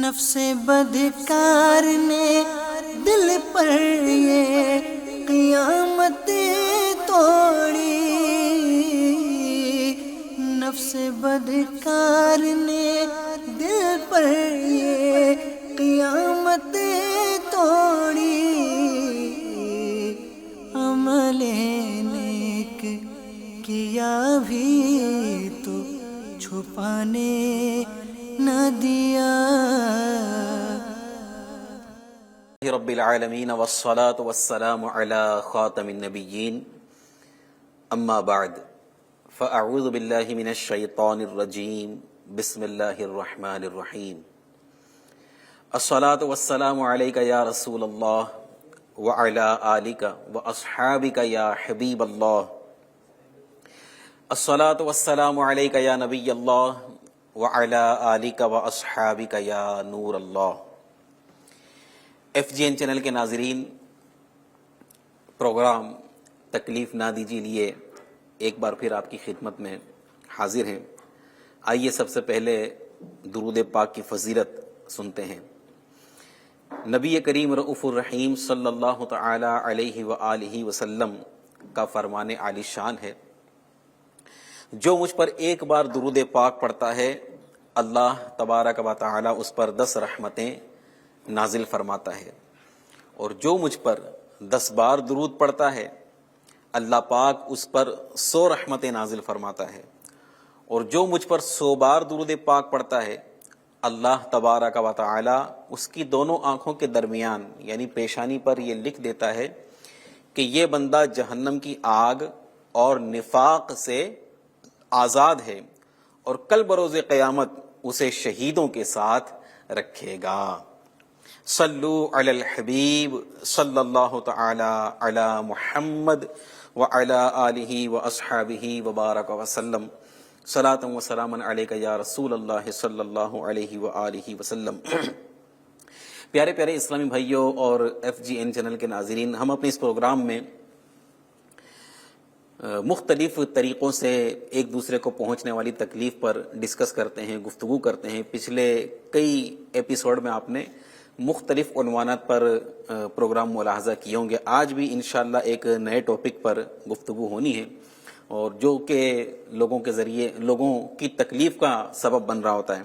نفس بدکار نے دل پر یہ قیامت توڑی، نفس بدکار نے دل پر یہ قیامت توڑی، عمل نیک کیا بھی تو چھپانے نہ دیا۔ رب العالمین والصلاة والسلام علی خاتم النبیین، اما بعد فاعوذ باللہ من الشیطان الرجیم، بسم اللہ الرحمن الرحیم۔ الصلاة والسلام علیک یا رسول اللہ وعلی آلک واصحابک یا حبیب اللہ، الصلاة والسلام علیک یا نبی اللہ وعلی آلک واصحابک یا نور اللہ۔ FGN چینل کے ناظرین، پروگرام تکلیف نہ دیجیے لیے ایک بار پھر آپ کی خدمت میں حاضر ہیں۔ آئیے سب سے پہلے درود پاک کی فضیلت سنتے ہیں۔ نبی کریم رؤوف الرحیم صلی اللہ تعالی علیہ وآلہ وسلم کا فرمان عالی شان ہے، جو مجھ پر ایک بار درود پاک پڑھتا ہے اللہ تبارک و تعالی اس پر 10 رحمتیں نازل فرماتا ہے، اور جو مجھ پر 10 بار درود پڑھتا ہے اللہ پاک اس پر 100 رحمتیں نازل فرماتا ہے، اور جو مجھ پر 100 بار درود پاک پڑھتا ہے اللہ تبارک و تعالی اس کی دونوں آنکھوں کے درمیان یعنی پیشانی پر یہ لکھ دیتا ہے کہ یہ بندہ جہنم کی آگ اور نفاق سے آزاد ہے، اور کل بروز قیامت اسے شہیدوں کے ساتھ رکھے گا۔ صلو علی الحبیب صلی اللہ تعالی علی محمد وعلی آلہ واصحابہ وبارک وسلم، صلاۃ و سلاما علیک یا رسول اللہ صلی اللہ علیہ وآلہ وسلم۔ پیارے پیارے اسلامی بھائیوں اور FGN چینل کے ناظرین، ہم اپنے اس پروگرام میں مختلف طریقوں سے ایک دوسرے کو پہنچنے والی تکلیف پر ڈسکس کرتے ہیں، گفتگو کرتے ہیں۔ پچھلے کئی ایپیسوڈ میں آپ نے مختلف عنوانات پر پروگرام ملاحظہ کیے ہوں گے۔ آج بھی انشاءاللہ ایک نئے ٹاپک پر گفتگو ہونی ہے، اور جو کہ لوگوں کے ذریعے لوگوں کی تکلیف کا سبب بن رہا ہوتا ہے۔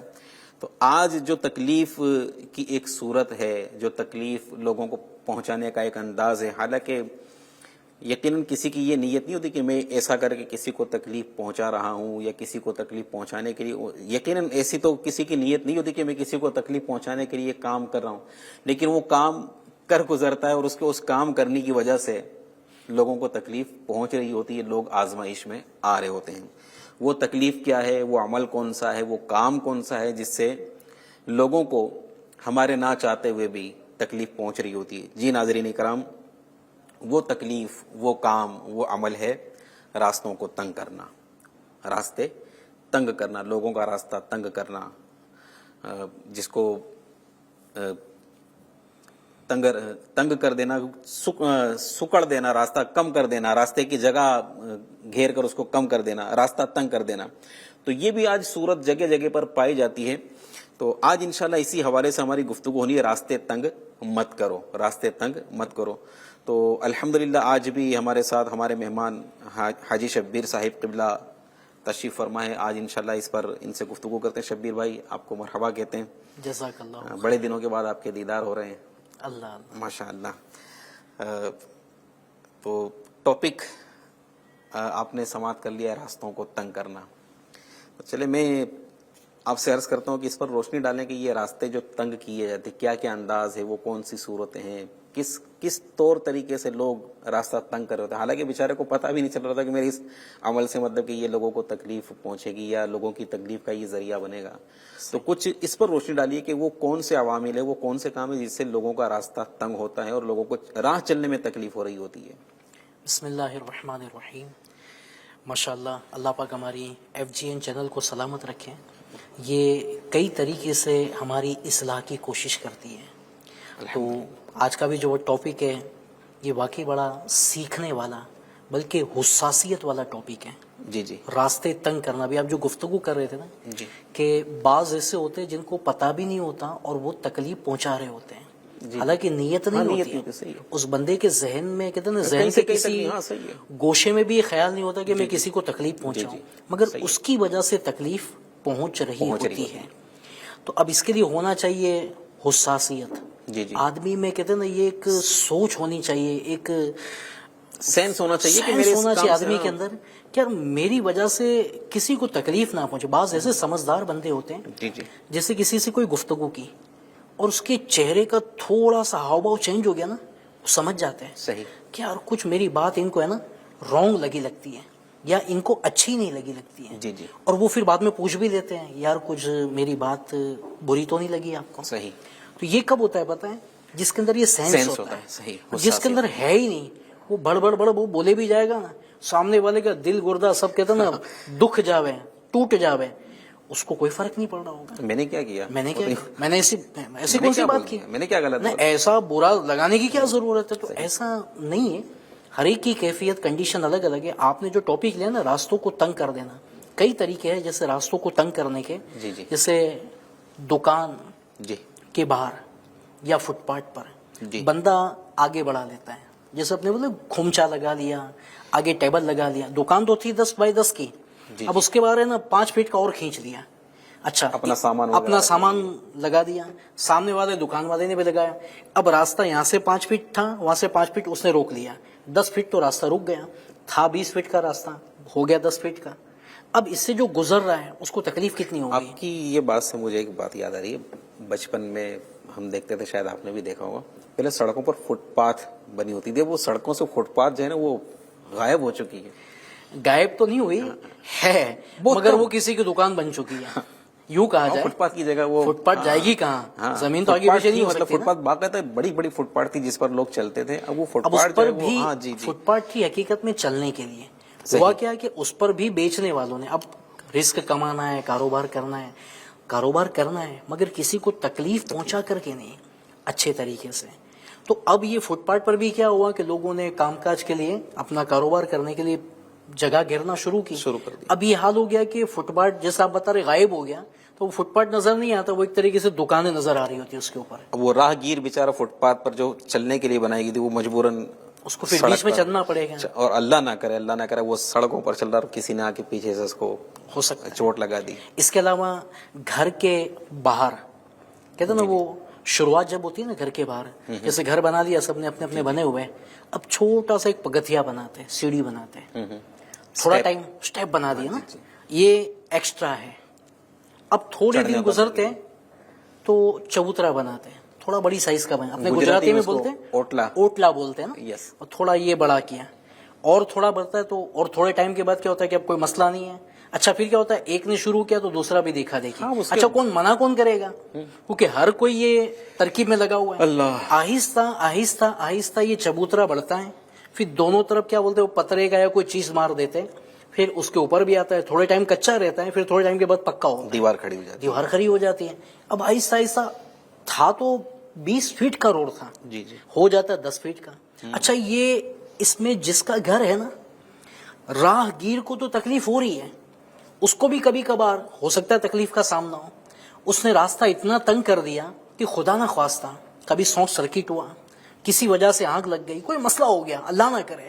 تو آج جو تکلیف کی ایک صورت ہے، جو تکلیف لوگوں کو پہنچانے کا ایک انداز ہے، حالانکہ یقیناً کسی کی یہ نیت نہیں ہوتی کہ میں ایسا کر کے کسی کو تکلیف پہنچا رہا ہوں یا کسی کو تکلیف پہنچانے کے لیے، یقیناً ایسی تو کسی کی نیت نہیں ہوتی کہ میں کسی کو تکلیف پہنچانے کے لیے کام کر رہا ہوں، لیکن وہ کام کر گزرتا ہے، اور اس کام کرنے کی وجہ سے لوگوں کو تکلیف پہنچ رہی ہوتی ہے، لوگ آزمائش میں آ رہے ہوتے ہیں۔ وہ تکلیف کیا ہے، وہ عمل کون سا ہے، وہ کام کون سا ہے جس سے لوگوں کو ہمارے نہ چاہتے ہوئے بھی تکلیف پہنچ رہی ہوتی ہے؟ جی ناظرین کرام، وہ تکلیف، وہ کام، وہ عمل ہے راستوں کو تنگ کرنا، راستے تنگ کرنا، لوگوں کا راستہ تنگ کرنا، جس کو تنگ کر دینا، سکڑ دینا، راستہ کم کر دینا، راستے کی جگہ گھیر کر اس کو کم کر دینا، راستہ تنگ کر دینا۔ تو یہ بھی آج صورت جگہ جگہ پر پائی جاتی ہے۔ تو آج انشاءاللہ اسی حوالے سے ہماری گفتگو ہونی ہے، راستے تنگ مت کرو، راستے تنگ مت کرو۔ تو الحمدللہ آج بھی ہمارے ساتھ ہمارے مہمان حاجی شبیر صاحب قبلہ تشریف فرما ہے۔ آج انشاءاللہ اس پر ان سے گفتگو کرتے ہیں۔ شبیر بھائی، آپ کو مرحبا کہتے ہیں۔ جزاک اللہ، بڑے دنوں کے بعد آپ کے دیدار ہو رہے ہیں، اللہ ماشاءاللہ۔ تو ٹاپک آپ نے سماعت کر لیا ہے، راستوں کو تنگ کرنا۔ تو چلے میں آپ سے عرض کرتا ہوں کہ اس پر روشنی ڈالیں کہ یہ راستے جو تنگ کیے جاتے کیا کیا انداز ہے، وہ کون سی صورتیں ہیں، کس طور طریقے سے لوگ راستہ تنگ کر رہے ہوتے ہیں، حالانکہ بیچارے کو پتہ بھی نہیں چل رہا تھا کہ میرے اس عمل سے مطلب کہ یہ لوگوں کو تکلیف پہنچے گی یا لوگوں کی تکلیف کا یہ ذریعہ بنے گا۔ تو کچھ اس پر روشنی ڈالیے کہ وہ کون سے عوامل ہیں، وہ کون سے کام ہیں جس سے لوگوں کا راستہ تنگ ہوتا ہے اور لوگوں کو راہ چلنے میں تکلیف ہو رہی ہوتی ہے۔ بسم اللہ الرحمن الرحیم۔ ماشاءاللہ، اللہ پاک ہماری FGN چینل کو سلامت رکھیں۔ یہ کئی طریقے سے ہماری اصلاح کی کوشش کرتی ہے۔ تو آج کا بھی جو ٹاپک ہے یہ واقعی بڑا سیکھنے والا، بلکہ حساسیت والا ٹاپک ہے. جی جی راستے تنگ کرنا بھی آپ جو گفتگو کر رہے تھے نا جی کہ بعض ایسے ہوتے ہیں جن کو پتہ بھی نہیں ہوتا اور وہ تکلیف پہنچا رہے ہوتے ہیں, حالانکہ نیت نہیں نیت ہوتی نہیں صحیح ہے. اس بندے کے ذہن میں کہتے ہیں نا ذہن کہیں سے سے کہیں کسی تک ہاں صحیح ہے. گوشے میں بھی یہ خیال نہیں ہوتا کہ میں کسی کو تکلیف پہنچاؤں, مگر صحیح ہے. اس کی وجہ سے تکلیف پہنچ رہی پہنچ رہی ہوتی ہے. تو اب اس کے لیے ہونا چاہیے حساسیت. جی جی آدمی میں کہتے ہیں نا یہ ایک سوچ ہونی چاہیے, ایک سینس ہونا چاہیے کہ سینس میرے اس ہونا کام چاہیے سے آدمی کے اندر کہ یار میری وجہ سے کسی کو تکلیف نہ پہنچے. بعض ایسے سمجھدار بندے ہوتے ہیں جی جی جیسے کسی سے کوئی گفتگو کی اور اس کے چہرے کا تھوڑا سا ہاؤ بھاؤ چینج ہو گیا نا, وہ سمجھ جاتے ہیں صحیح کہ یار کچھ میری بات ان کو ہے نا رانگ لگتی ہے یا ان کو اچھی نہیں لگتی ہے. جی جی اور وہ پھر بعد میں پوچھ بھی لیتے ہیں یار کچھ میری بات بری تو نہیں لگی آپ کو. صحیح تو یہ کب ہوتا ہے پتہ ہے, جس کے اندر یہ سینس ہوتا ہے. صحیح جس کے اندر ہے ہی نہیں, وہ بڑ وہ بولے بھی جائے گا نا, سامنے والے کا دل گردہ سب کہتے ہیں نا دکھ جاوے ٹوٹ جاوے, اس کو کوئی فرق نہیں پڑ رہا ہوگا. میں نے کیا کیا میں نے ایسی کون سی بات کی, میں نے کیا غلط نہیں ایسا برا لگانے کی کیا ضرورت ہے. تو ایسا نہیں ہے, ہر ایک کی کیفیت کنڈیشن الگ الگ ہے. آپ نے جو ٹاپک لیا نا راستوں کو تنگ کر دینا, کئی طریقے ہیں جیسے راستوں کو تنگ کرنے کے. جی جی جیسے دکان جی کے باہر یا فٹ پاتھ پر جی بندہ آگے بڑھا لیتا ہے, جیسے اپنے بولے کھمچا لگا لیا, آگے ٹیبل لگا لیا. دکان تو تھی 10x10 کی, اب اس کے بعد ہے نا 5 فٹ کا اور کھینچ لیا. اچھا اپنا سامان لگا دیا, سامنے والے دکان والے نے بھی لگایا. اب راستہ یہاں سے 5 فٹ تھا, وہاں سے 5 فٹ اس نے روک لیا, 10 فٹ تو راستہ رک گیا. تھا 20 فٹ کا راستہ, ہو گیا 10 فٹ کا. اب اس سے جو گزر رہا ہے اس کو تکلیف کتنی ہوگی. آپ کی یہ بات سے مجھے ایک بات یاد آ رہی ہے. بچپن میں ہم دیکھتے تھے, شاید آپ نے بھی دیکھا ہوگا, پہلے سڑکوں پر فٹ پاتھ بنی ہوتی تھی. وہ سڑکوں سے فٹ پاتھ جو ہے نا وہ غائب ہو چکی ہے. غائب تو نہیں ہوئی ہے, مگر وہ کسی کی دکان بن چکی ہے. یوں کہا جائے فٹ پاتھ کی جگہ وہ فٹ پاتھ جائے گی کہاں, زمین تو آگے پیچھے نہیں ہو سکتی. فٹ پاتھ باقاعدہ بڑی بڑی فٹ پاتھ تھی جس پر لوگ چلتے تھے. اب وہ فٹ اب اس پاتھ پر بھی فٹ پاتھ تھی حقیقت میں چلنے کے لیے. ہوا کیا کہ اس پر بھی بیچنے والوں نے اب رزق کمانا ہے, کاروبار کرنا ہے, مگر کسی کو تکلیف پہنچا کر کے نہیں, اچھے طریقے سے. تو اب یہ فٹ پاتھ پر بھی کیا ہوا کہ لوگوں نے کام کاج کے لیے, اپنا کاروبار کرنے کے لیے جگہ گھیرنا شروع کر دی. اب یہ حال ہو گیا کہ فٹ پاتھ جیسا آپ بتا رہے غائب ہو گیا, تو وہ فٹ پاتھ نظر نہیں آتا, وہ ایک طریقے سے دکانیں نظر آ رہی ہوتی ہے اس کے اوپر. وہ راہ گیر بیچارہ فٹ پاتھ پر جو چلنے کے لیے بنائی گئی تھی, وہ مجبوراً اس کو پھر بیچ میں چلنا پڑے گا. اور اللہ نہ کرے وہ سڑکوں پر چل رہا, کسی نے آ کے پیچھے سے اس کو ہو سکتا ہے چوٹ لگا دی. اس کے علاوہ گھر کے باہر کہتے ہیں نا, وہ شروعات جب ہوتی ہے نا گھر کے باہر, جیسے گھر بنا لیا سب نے اپنے اپنے بنے ہوئے, اب چھوٹا سا ایک پگتھیا بناتے ہیں, سیڑھی بناتے ہیں, تھوڑا ٹائم سٹیپ بنا دیا نا, یہ ایکسٹرا ہے. اب تھوڑے دن گزرتے تو چبوترا بناتے ہیں, تھوڑا بڑی سائز کا بنا, اپنے گجراتی میں بولتے ہیں اوٹلا بولتے ہیں نا. اور تھوڑا یہ بڑا کیا, اور تھوڑا بڑھتا ہے تو, اور تھوڑے ٹائم کے بعد کیا ہوتا ہے کہ اب کوئی مسئلہ نہیں ہے. اچھا پھر کیا ہوتا ہے, ایک نے شروع کیا تو دوسرا بھی دیکھا دیکھی. اچھا کون کرے گا, کیونکہ ہر کوئی یہ ترکیب میں لگا ہوا ہے. آہستہ آہستہ آہستہ یہ چبوترا بڑھتا ہے, پھر دونوں طرف کیا بولتے ہیں, وہ پترے کا یا کوئی چیز مار دیتے ہیں, پھر اس کے اوپر بھی آتا ہے, تھوڑے ٹائم کچا رہتا ہے, پھر تھوڑے ٹائم کے بعد پکا ہوتا ہے, دیوار کھڑی ہو جاتی ہے. اب آہستہ آہستہ تھا تو 20 فٹ کا روڈ تھا, ہو جاتا ہے 10 فٹ کا. اچھا یہ اس میں جس کا گھر ہے نا, راہ گیر کو تو تکلیف ہو رہی ہے, اس کو بھی کبھی کبھار ہو سکتا ہے تکلیف کا سامنا ہو. اس نے راستہ اتنا تنگ کر دیا کہ خدا نہ خواستہ کبھی شارٹ سرکٹ ہوا, کسی وجہ سے آگ لگ گئی, کوئی مسئلہ ہو گیا, اللہ نہ کرے.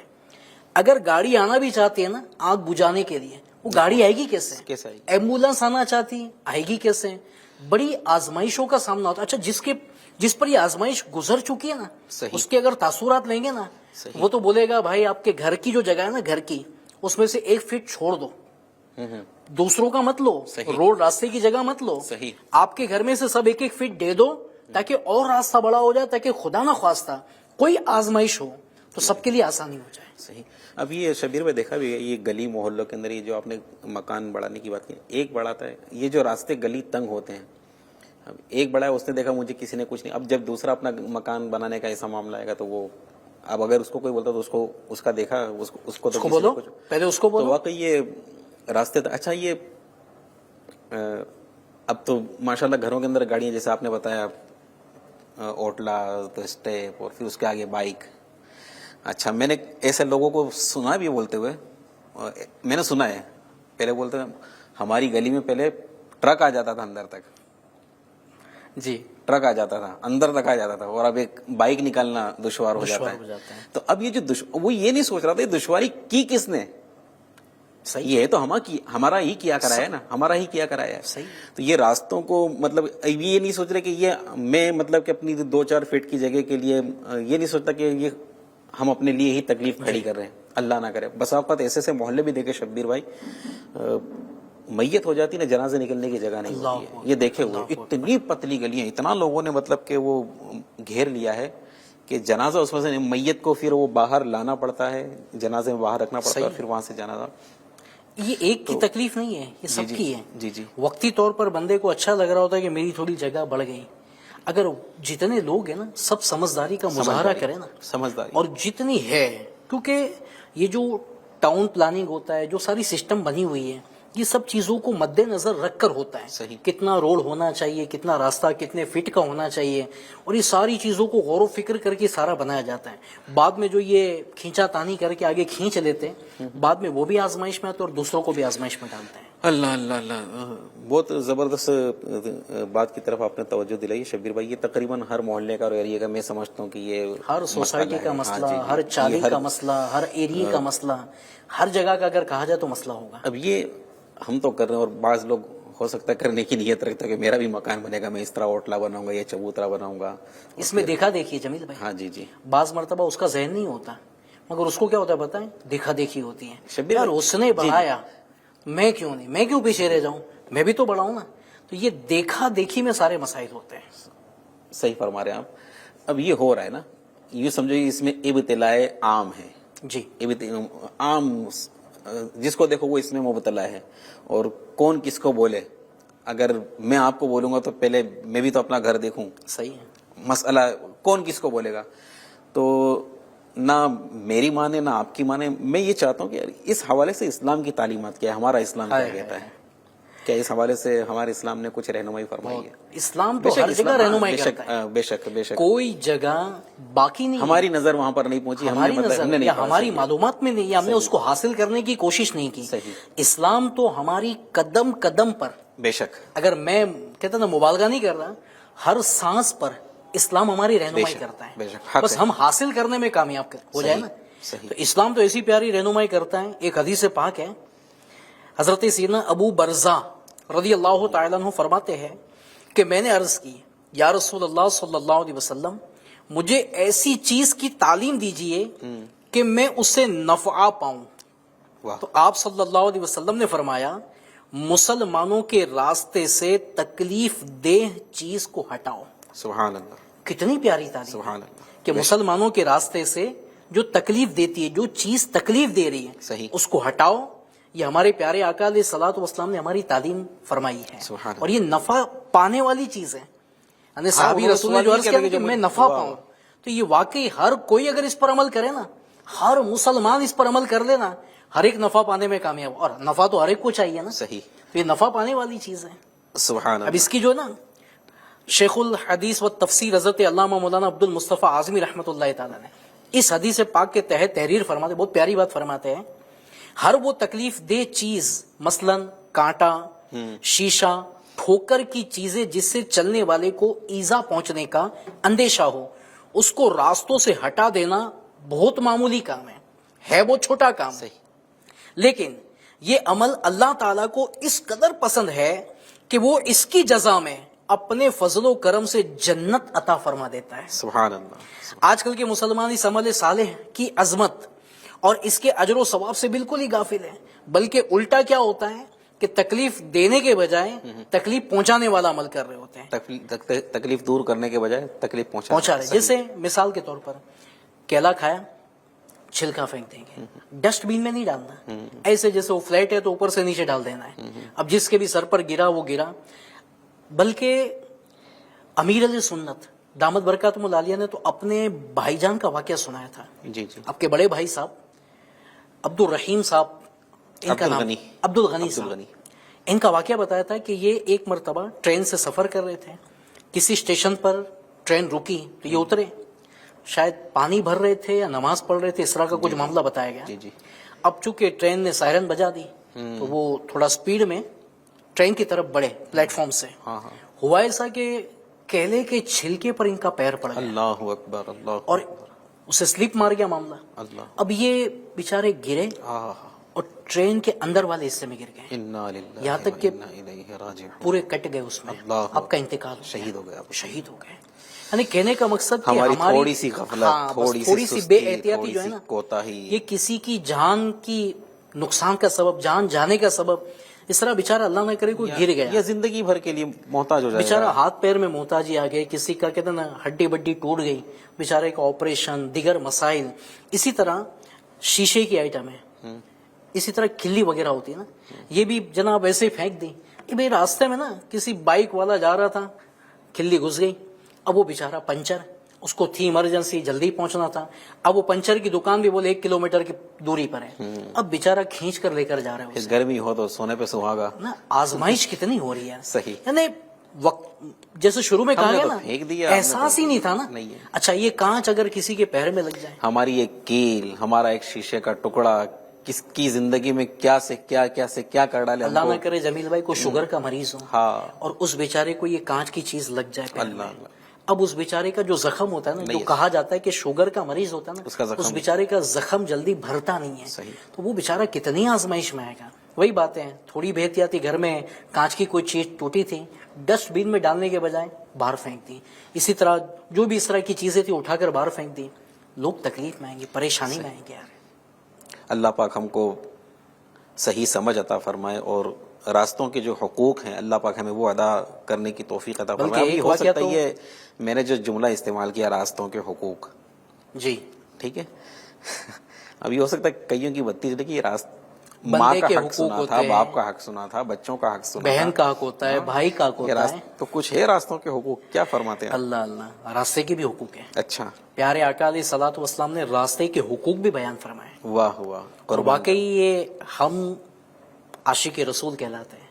اگر گاڑی آنا بھی چاہتی ہے نا آگ بجھانے کے لیے, وہ گاڑی آئے گی کیسے؟ ایمبولینس آنا چاہتی آئے گی کیسے؟ بڑی آزمائشوں کا سامنا ہوتا ہے. اچھا جس پر یہ آزمائش گزر چکی ہے نا, اس کے اگر تاثرات لیں گے نا, وہ تو بولے گا بھائی آپ کے گھر کی جو جگہ ہے نا, گھر کی اس میں سے 1 فٹ چھوڑ دو, دوسروں کا مت لو, روڈ راستے کی جگہ مت لو, آپ کے گھر میں سے سب 1 فٹ دے دو, تاکہ اور راستہ بڑا ہو جائے, تاکہ خدا نہ خواستہ کوئی آزمائش ہو تو سب کے لیے آسانی ہو جائے. صحیح. اب یہ شبیر میں دیکھا بھی ہے, یہ گلی محلوں کے اندر یہ جو آپ نے مکان بڑھانے کی بات کی, ایک بڑھاتا ہے, یہ جو راستے گلی تنگ ہوتے ہیں, اب ایک بڑا ہے, اس نے دیکھا مجھے کسی نے کچھ نہیں, اب جب دوسرا اپنا مکان بنانے کا ایسا معاملہ آئے گا تو وہ, اب اگر اس کو کوئی بولتا تو اس کو اس کا دیکھا, اس کو تو بولو, پہلے اس کو بولو. تو واقعی یہ راستے اچھا, یہ اب تو ماشاءاللہ گھروں کے اندر گاڑیاں, جیسے آپ نے بتایا اوٹلا, تو اسٹیپ, اور پھر اس کے آگے بائک, اچھا، میں نے ایسے لوگوں کو سنا بھی بولتے ہوئے، میں نے سنا ہے پہلے بولتے ہیں ہماری گلی میں پہلے ٹرک آ جاتا تھا اندر تک، جی ٹرک آ جاتا تھا اندر تک آ جاتا تھا، اور اب ایک بائک نکالنا دشوار ہو جاتا ہے. تو اب یہ جو وہ یہ نہیں سوچ رہا تھا یہ دشواری کی کس نے، صحیح یہ تو ہمارا ہی کیا کرایا ہے نا، ہمارا ہی کیا کرایا ہے. صحیح. تو یہ راستوں کو مطلب یہ نہیں سوچ رہے کہ یہ میں مطلب کہ اپنی 2-4 فٹ کی جگہ کے لیے یہ نہیں سوچتا کہ یہ ہم اپنے لیے ہی تکلیف کھڑی کر رہے ہیں. اللہ نہ کرے بس اوقات ایسے محلے بھی دیکھے شبیر بھائی، میت ہو جاتی نا جنازے نکلنے کی جگہ نہیں ہوتی ہے. یہ دیکھے ہوئے اتنی پتلی گلیاں، اتنا لوگوں نے مطلب کہ وہ گھیر لیا ہے کہ جنازہ اس میں سے میت کو پھر وہ باہر لانا پڑتا ہے، جنازے میں باہر رکھنا پڑتا ہے، پھر وہاں سے جنازہ. یہ ایک کی تکلیف نہیں ہے، یہ سب کی ہے. جی جی. وقتی طور پر بندے کو اچھا لگ رہا ہوتا ہے کہ میری تھوڑی جگہ بڑھ گئی. اگر جتنے لوگ ہیں نا سب سمجھداری کا مظاہرہ کریں نا، سمجھداری، اور جتنی ہے، کیونکہ یہ جو ٹاؤن پلاننگ ہوتا ہے، جو ساری سسٹم بنی ہوئی ہے، یہ سب چیزوں کو مد نظر رکھ کر ہوتا ہے. صحیح. کتنا روڈ ہونا چاہیے، کتنا راستہ کتنے فٹ کا ہونا چاہیے، اور یہ ساری چیزوں کو غور و فکر کر کے سارا بنایا جاتا ہے. بعد میں جو یہ کھینچا تانی کر کے آگے کھینچ لیتے ہیں، بعد میں وہ بھی آزمائش میں آتے ہیں اور دوسروں کو بھی آزمائش میں ڈالتے ہیں. اللہ اللہ اللہ، بہت زبردست بات کی طرف آپ نے توجہ دلائی شبیر بھائی. یہ تقریباً ہر محلے کا اور ایریا کا میں سمجھتا ہوں کہ یہ ہر سوسائٹی کا مسئلہ، ہر جی، چالی کا مسئلہ، ہر ایریے کا مسئلہ، ہر جگہ کا اگر کہا جائے تو مسئلہ ہوگا. اب یہ ہم تو کر رہے ہیں، اور بعض لوگ ہو سکتا ہے کرنے کی نیت رکھتا ہے کہ میرا بھی مکان بنے گا، میں اس طرح اوٹلا بناؤں گا یا چبوترا بناؤں گا. اس میں دیکھا دیکھی جمیل بھائی. ہاں جی جی. بعض مرتبہ اس کا ذہن نہیں ہوتا، مگر اس کو کیا ہوتا ہے بتائیں، دیکھا دیکھی ہوتی ہے. شبیر یار بھائی، اس نے بڑھایا، میں کیوں نہیں، میں کیوں پیچھے رہ جاؤں، میں بھی تو بڑھاؤں نا. تو یہ دیکھا دیکھی میں سارے مسائل ہوتے ہیں. صحیح فرما رہے ہیں آپ. اب یہ ہو رہا ہے نا، یہ سمجھو اس میں ابتلاء عام ہے. جی. عام جس کو دیکھو وہ اس میں مبتلا ہے، اور کون کس کو بولے. اگر میں آپ کو بولوں گا تو پہلے میں بھی تو اپنا گھر دیکھوں. صحیح ہے. مسئلہ کون کس کو بولے گا، تو نہ میری مانے نہ آپ کی مانے. میں یہ چاہتا ہوں کہ اس حوالے سے اسلام کی تعلیمات کیا ہے، ہمارا اسلام کیا کہتا ہے، کیا اس حوالے سے ہمارے اسلام نے کچھ رہنمائی فرمائی ہے؟ اسلام تو ہر جگہ رہنمائی کرتا ہے. بے شک بے شک. کوئی جگہ باقی نہیں، ہماری نظر وہاں پر نہیں پہنچی، ہماری نظر یا ہماری معلومات میں نہیں، یا ہم نے اس کو حاصل کرنے کی کوشش نہیں کی. اسلام تو ہماری قدم قدم پر، بے شک، اگر میں کہتا نا مبالغہ نہیں کر رہا، ہر سانس پر اسلام ہماری رہنمائی کرتا ہے. بس ہم حاصل کرنے میں کامیاب ہو جائے نا. تو اسلام تو ایسی پیاری رہنمائی کرتا ہے. ایک حدیث پاک ہے، حضرت سیدنا ابو برزہ رضی اللہ تعالیٰ عنہ فرماتے ہیں کہ میں نے عرض کی، یا رسول اللہ صلی اللہ علیہ وسلم، مجھے ایسی چیز کی تعلیم دیجئے کہ میں اس سے نفع پاؤں. تو آپ صلی اللہ علیہ وسلم نے فرمایا، مسلمانوں کے راستے سے تکلیف دہ چیز کو ہٹاؤ. سبحان اللہ. کتنی پیاری تعلیم، سبحان اللہ. کہ مسلمانوں کے راستے سے جو تکلیف دیتی ہے، جو چیز تکلیف دے رہی ہے، صحیح، اس کو ہٹاؤ. یہ ہمارے پیارے آقا علیہ الصلوۃ والسلام نے ہماری تعلیم فرمائی ہے. اور یہ نفع پانے والی چیز ہے. یعنی صحابی رسول نے جو عرض کیا کہ میں نفع پاؤں، تو یہ واقعی ہر کوئی اگر اس پر عمل کرے نا، ہر مسلمان اس پر عمل کر لینا، ہر ایک نفع پانے میں کامیاب. اور نفع تو ہر ایک کو چاہیے نا. صحیح. تو یہ نفع پانے والی چیز ہے. سبحان اللہ. اب اس کی جو نا شیخ الحدیث و تفسیر حضرت علامہ مولانا عبد المصطفیٰ اعظمی رحمۃ اللہ تعالیٰ نے اس حدیث پاک کے تحت تحریر فرماتے، بہت پیاری بات فرماتے ہیں. ہر وہ تکلیف دہ چیز، مثلا کانٹا، شیشہ، ٹھوکر کی چیزیں جس سے چلنے والے کو ایزا پہنچنے کا اندیشہ ہو، اس کو راستوں سے ہٹا دینا بہت معمولی کام ہے وہ چھوٹا کام ہے. لیکن یہ عمل اللہ تعالیٰ کو اس قدر پسند ہے کہ وہ اس کی جزا میں اپنے فضل و کرم سے جنت عطا فرما دیتا ہے. سبحان اللہ. آج کل کے مسلمان اس عمل صالح کی عظمت اور اس کے اجر و ثواب سے بالکل ہی غافل ہے، بلکہ الٹا کیا ہوتا ہے کہ تکلیف دینے کے بجائے تکلیف پہنچانے والا عمل کر رہے ہوتے ہیں. تکلیف دور کرنے کے بجائے تکلیف پہنچا رہے. جیسے مثال کے طور پر کیلا کھایا، چھلکا پھینک دیں گے، ڈسٹ بین میں نہیں ڈالنا. ایسے جیسے وہ فلیٹ ہے تو اوپر سے نیچے ڈال دینا ہے. اب جس کے بھی سر پر گرا وہ گرا. بلکہ امیر علیہ سنت دامت برکاتہم العالیہ نے تو اپنے بھائی جان کا واقعہ سنایا تھا. جی جی. آپ کے بڑے بھائی صاحب عبد الرحیم صاحب، ان کا نام عبد الغنی صاحب، ان کا واقعہ بتایا تھا کہ یہ ایک مرتبہ ٹرین سے سفر کر رہے تھے. کسی اسٹیشن پر ٹرین رکی تو یہ اترے. شاید پانی بھر رہے تھے یا نماز پڑھ رہے تھے، اس طرح کا کچھ معاملہ بتایا گیا. جی جی. اب چونکہ ٹرین نے سائرن بجا دی تو وہ تھوڑا سپیڈ میں ٹرین کی طرف بڑھے پلیٹ فارم سے. ہوا ایسا کہ کیلے کے چھلکے پر ان کا پیر پڑ گیا اللہ اکبر. اللہ اور اسے سلپ مار گیا معاملہ. اللہ. اب یہ بیچارے گرے اور ٹرین کے اندر والے حصے میں گر گئے، انا للہ یہاں تک کہ وانا الیہ راجعون. پورے کٹ گئے اس میں. اللہ. اب کا انتقال ہو گیا. شہید ہو گیا. شہید ہو گئے. یعنی کہنے کا مقصد کہ ہماری تھوڑی سی غفلت، ہاں، بس تھوڑی سی بے احتیاطی جو ہے نا، کوتاہی، یہ کسی کی جان کی نقصان کا سبب، جان جانے کا سبب. اس طرح بیچارہ اللہ نہ کرے کوئی گر گیا، یا زندگی بھر کے لیے محتاج ہو جائے بیچارہ گا. ہاتھ پیر میں محتاجی آ گئی، کسی کا کہتے ہیں نا ہڈی بڈی ٹوٹ گئی، بیچارے کا آپریشن، دیگر مسائل. اسی طرح شیشے کی آئٹم ہے، اسی طرح کھلی وغیرہ ہوتی ہے نا، یہ بھی جناب ایسے ہی پھینک دی کہ بھائی راستے میں نا کسی بائک والا جا رہا تھا، کھلی گھس گئی. اب وہ بیچارہ پنچر، اس کو تھی ایمرجنسی، جلدی پہنچنا تھا. اب وہ پنچر کی دکان بھی بولے 1 کلومیٹر کی دوری پر ہے. اب بیچارہ کھینچ کر لے کر جا رہے ہیں. گرمی ہو تو سونے پہ سہاگا. نا آزمائش کتنی ہو رہی ہے. صحیح. یعنی وقت جیسے شروع میں کہا نے گیا تو نا، پھینک دیا، ہم نے احساس ہی نہیں تھا نا. نہیں ہے. اچھا یہ کانچ اگر کسی کے پیر میں لگ جائے، ہماری ایک کیل، ہمارا ایک شیشے کا ٹکڑا کس کی زندگی میں کیا سے کیا کر ڈالے. اللہ نہ کرے جمیل بھائی کو شوگر کا مریض ہو ہاں. اور اس بیچارے کو یہ کانچ کی چیز لگ جائے پیر اللہ میں. اللہ. اب اس بیچارے کا جو زخم ہوتا ہے نا، جو کہا جاتا ہے کہ شوگر کا مریض ہوتا ہے اس کا نا، زخم، اس بیچارے کا زخم جلدی بھرتا نہیں ہے. صحیح. تو وہ بیچارہ کتنی آزمائش میں آئے گا. وہی باتیں ہیں، تھوڑی بے احتیاطی گھر میں کانچ کی کوئی چیز ٹوٹی تھی، ڈسٹ بین میں ڈالنے کے بجائے باہر پھینک دی. اسی طرح جو بھی اس طرح کی چیزیں تھی اٹھا کر باہر پھینک دی. لوگ تکلیف میں آئیں گے، پریشانی میں آئیں گے. یار اللہ پاک ہم کو صحیح سمجھ عطا فرمائے اور راستوں کے جو حقوق ہیں اللہ پاک ہمیں وہ ادا کرنے کی توفیق عطا بلکہ فرمائے. ابھی ایک ہو واقعہ سکتا ہے تو- یہ میں نے جو جملہ استعمال کیا راستوں کے حقوق، جی ٹھیک ہے، ابھی ہو سکتا ہے کئیوں کی بتی چلے کہ یہ بندے ماں کا کے حق حقوق سنا ہوتے تھا، ہیں، باپ کا حق سنا تھا، بچوں کا حق سنا بہن تھا. کا حق ہوتا ہے، بھائی کا حق یہ ہوتا ہے. تو کچھ ہے راستوں کے حقوق، کیا فرماتے ہیں؟ اللہ اللہ، راستے کے بھی حقوق ہیں. اچھا. پیارے آقا علیہ الصلوۃ والسلام نے راستے کے حقوق بھی بیان فرمائے. واہ واہ. اور واقعی یہ ہم عاشق رسول کہلاتے ہیں.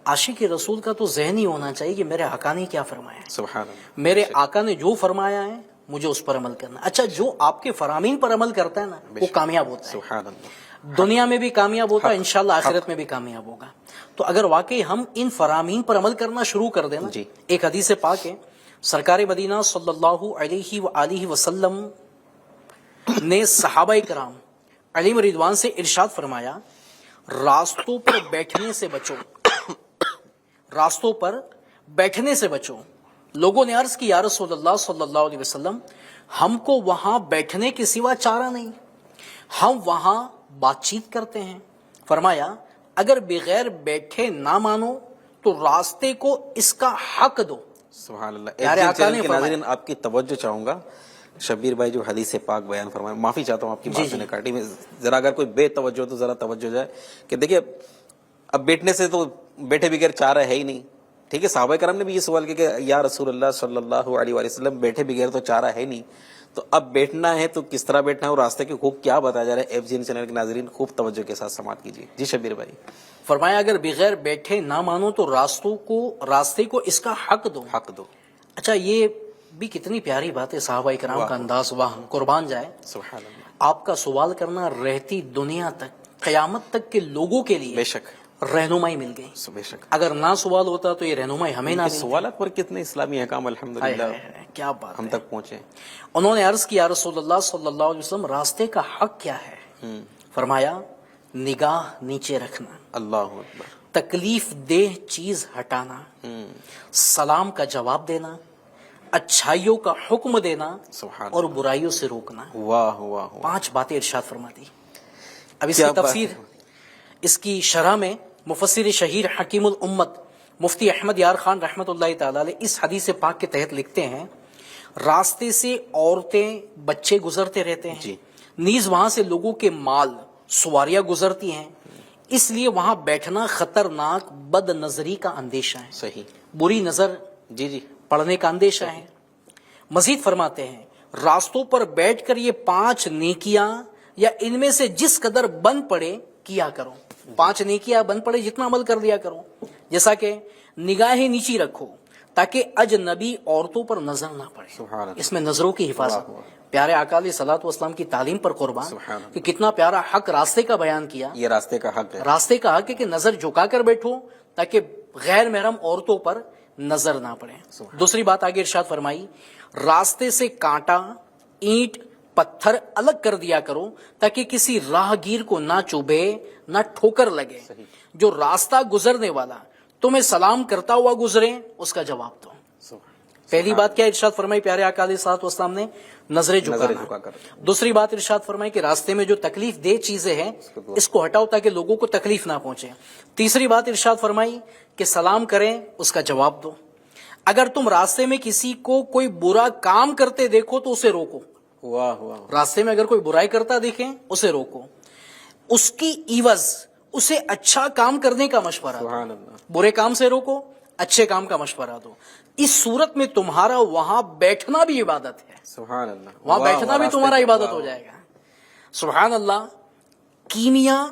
عاشق رسول کا تو ذہن ہی ہونا چاہیے کہ میرے آقا نے کیا فرمایا ہے، سبحان اللہ. میرے آقا نے جو فرمایا ہے مجھے اس پر عمل کرنا. اچھا جو آپ کے فرامین پر عمل کرتا ہے نا وہ کامیاب ہوتا ہے، سبحان اللہ. دنیا میں بھی کامیاب ہوتا ہے، انشاءاللہ آخرت میں بھی کامیاب ہوگا. تو اگر واقعی ہم ان فرامین پر عمل کرنا شروع کر دیں نا، جی. ایک حدیث پاک ہے، سرکار مدینہ صلی اللہ علیہ وآلہ وسلم نے صحابہ کرام علیہم رضوان سے ارشاد فرمایا، راستوں پر بیٹھنے سے بچو، راستوں پر بیٹھنے سے بچو. لوگوں نے عرض کی یا رسول اللہ صلی اللہ علیہ وسلم، ہم کو وہاں بیٹھنے کے سوا چارہ نہیں، ہم وہاں بات چیت کرتے ہیں. فرمایا اگر بغیر بیٹھے نہ مانو تو راستے کو اس کا حق دو. سبحان اللہ. پیارے آقا نے کے فرمایا. ناظرین آپ کی توجہ چاہوں گا، شبیر بھائی جو حدیث پاک بیان فرمائے، معافی چاہتا ہوں آپ کی بات میں نے کاٹی، میں ذرا اگر کوئی بے توجہ تو ذرا توجہ جائے کہ دیکھیے اب بیٹھنے سے تو بیٹھے بغیر چارہ ہے ہی نہیں. ٹھیک ہے، صحابہ کرام نے بھی یہ سوال کیا کہ یا رسول اللہ صلی اللہ علیہ وآلہ وسلم بیٹھے بغیر تو چارہ ہے نہیں، تو اب بیٹھنا ہے تو کس طرح بیٹھنا ہے اور راستے کے حقوق کیا بتایا جا رہا ہے. FGN چینل کے ناظرین خوب توجہ کے ساتھ سماعت کیجیے. جی شبیر بھائی. فرمایا اگر بغیر بیٹھے نہ مانو تو راستے کو اس کا حق دو. حق دو. اچھا یہ بھی کتنی پیاری بات ہے، صحابہ کرام کا انداز، واہ قربان جائے. سبحان اللہ. آپ کا سوال کرنا رہتی دنیا تک، قیامت تک کے لوگوں کے لیے بے شک رہنمائی مل گئی. بے شک. اگر نہ سوال ہوتا تو یہ رہنمائی ہمیں نہ ملتی. سوالات پر کتنے اسلامی احکام الحمدللہ کیا بات ہم ہے. تک پہنچے. انہوں نے عرض کیا رسول اللہ صلی اللہ علیہ وسلم راستے کا حق کیا ہے؟ فرمایا نگاہ نیچے رکھنا، اللہ اکبر. تکلیف دہ چیز ہٹانا، سلام کا جواب دینا، اچھائیوں کا حکم دینا سبحان اور برائیوں سے روکنا. واہ واہ. 5 باتیں ارشاد فرما دی. اب اس کیا کی بات تفسیر، اس کی شرح میں مفسر شہیر حکیم الامت مفتی احمد یار خان رحمۃ اللہ تعالی علیہ اس حدیث پاک کے تحت لکھتے ہیں، راستے سے عورتیں بچے گزرتے رہتے ہیں، جی. نیز وہاں سے لوگوں کے مال سواریاں گزرتی ہیں، اس لیے وہاں بیٹھنا خطرناک بد نظری کا اندیشہ ہے، صحیح. بری نظر جی جی. پڑنے کا اندیشہ ہے. مزید فرماتے ہیں راستوں پر بیٹھ کر یہ 5 نیکیاں یا ان میں سے جس قدر بن پڑے کیا کرو. 5 نیکیاں بن پڑے جتنا عمل کر لیا کرو، جیسا کہ نگاہیں نیچی رکھو، تاکہ اجنبی عورتوں پر نظر نہ پڑے. سبحان اللہ. اس میں نظروں کی حفاظت. اللہ. پیارے آقا علیہ الصلوۃ والسلام کی تعلیم پر قربان سبحان اللہ. کہ کتنا پیارا حق راستے کا بیان کیا. یہ راستے کا حق ہے. راستے کا حق ہے کہ نظر جھکا کر بیٹھو تاکہ غیر محرم عورتوں پر نظر نہ پڑے. دوسری بات آگے ارشاد فرمائی راستے سے کانٹا اینٹ پتھر الگ کر دیا کرو تاکہ کسی راہگیر کو نہ چوبے نہ ٹھوکر لگے. جو راستہ گزرنے والا تمہیں سلام کرتا ہوا گزرے اس کا جواب دو. پہلی بات کیا ارشاد فرمائی پیارے آقا علیہ الصلوۃ والسلام نے نظریں جھکا کر. دوسری بات ارشاد فرمائی کہ راستے میں جو تکلیف دہ چیزیں ہیں اس کو ہٹاؤ تاکہ لوگوں کو تکلیف نہ پہنچے. تیسری بات ارشاد فرمائی کہ سلام کریں اس کا جواب دو. اگر تم راستے میں کسی کو کوئی برا کام کرتے دیکھو تو اسے روکو. واہ واہ. راستے میں اگر کوئی برائی کرتا دیکھیں اسے روکو. اس کی عوض اسے اچھا کام کرنے کا مشورہ دو. سبحان اللہ. برے کام سے روکو اچھے کام کا مشورہ دو. اس صورت میں تمہارا وہاں بیٹھنا بھی عبادت ہے. سبحان اللہ. وہاں بیٹھنا بھی تمہارا عبادت ہو جائے گا. سبحان اللہ. کیمیا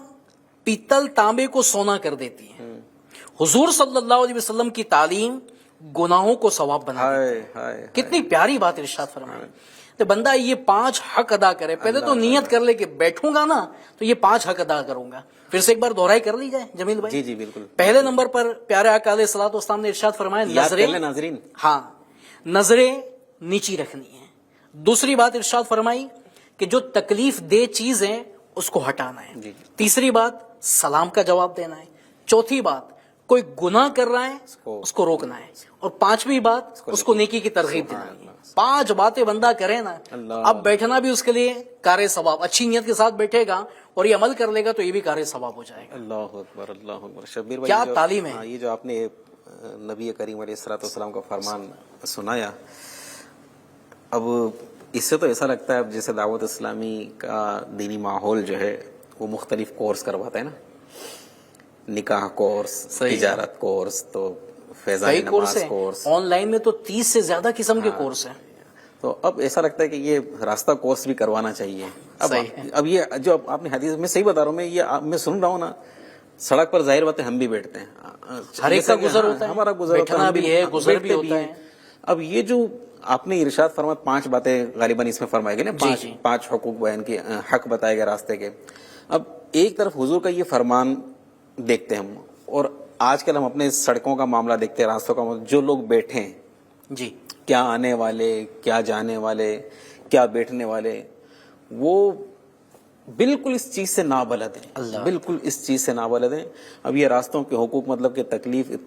پیتل تانبے کو سونا کر دیتی ہے. حضور صلی اللہ علیہ وسلم کی تعلیم گناہوں کو ثواب بنا دیتی ہے. کتنی پیاری بات ارشاد فرمائی. تو بندہ یہ 5 حق ادا کرے. پہلے تو نیت کر لے کہ بیٹھوں گا نا تو یہ 5 حق ادا کروں گا. پھر سے ایک بار دہرائی کر لی جائے جمیل بھائی. جی جی بالکل. پہلے نمبر پر پیارے آقا علیہ الصلوۃ والسلام نے ارشاد فرمایا ناظرین ہاں نظریں نیچی رکھنی ہے. دوسری بات ارشاد فرمائی کہ جو تکلیف دہ چیز ہے اس کو ہٹانا ہے. جی. تیسری بات سلام کا جواب دینا ہے. چوتھی بات کوئی گناہ کر رہا ہے اس کو روکنا ہے. اور پانچویں بات اس کو نیکی کی ترغیب دینا ہے. 5 باتیں بندہ کرے نا اب بیٹھنا بھی اس کے لیے کار ثواب. اچھی نیت کے ساتھ بیٹھے گا اور یہ عمل کر لے گا تو یہ بھی کار ثواب ہو جائے گا. اللہ اکبر اللہ اکبر. شبیر بھائی کیا تعلیم ہے. یہ جو آپ نے نبی کریم علیہ الصلوۃ والسلام کا فرمان سنایا اب اس سے تو ایسا لگتا ہے اب جیسے دعوت اسلامی کا دینی ماحول جو ہے وہ مختلف کورس کرواتا ہے نا. نکاح کورس, تجارت کورس, تو فیضان نماز کورس. آن لائن میں تو 30 سے زیادہ قسم کے کورس ہیں. تو اب ایسا لگتا ہے کہ یہ راستہ کورس بھی کروانا چاہیے. اب یہ جو آپ نے حدیث میں صحیح بتا رہا ہوں میں سن رہا ہوں نا سڑک پر ظاہر بات ہے ہم بھی بیٹھتے ہیں. ہر ایک کا گزر ہوتا ہے. ہمارا گزر بیٹھنا بھی ہے گزر بھی ہوتا ہے. اب یہ جو آپ نے ارشاد فرمایا 5 باتیں غالباً اس میں فرمائی گئی نا. 5 حقوق بیان کے حق بتائے گئے راستے کے. اب ایک طرف حضور کا یہ فرمان دیکھتے ہیں ہم اور آج کل ہم اپنے سڑکوں کا معاملہ دیکھتے ہیں, راستوں کا معاملہ. جو لوگ بیٹھے ہیں جی کیا آنے والے کیا جانے والے کیا بیٹھنے والے وہ بالکل اس چیز سے نابلد ہیں. بالکل اس چیز سے نابلد ہیں. اب یہ راستوں کے حقوق مطلب کہ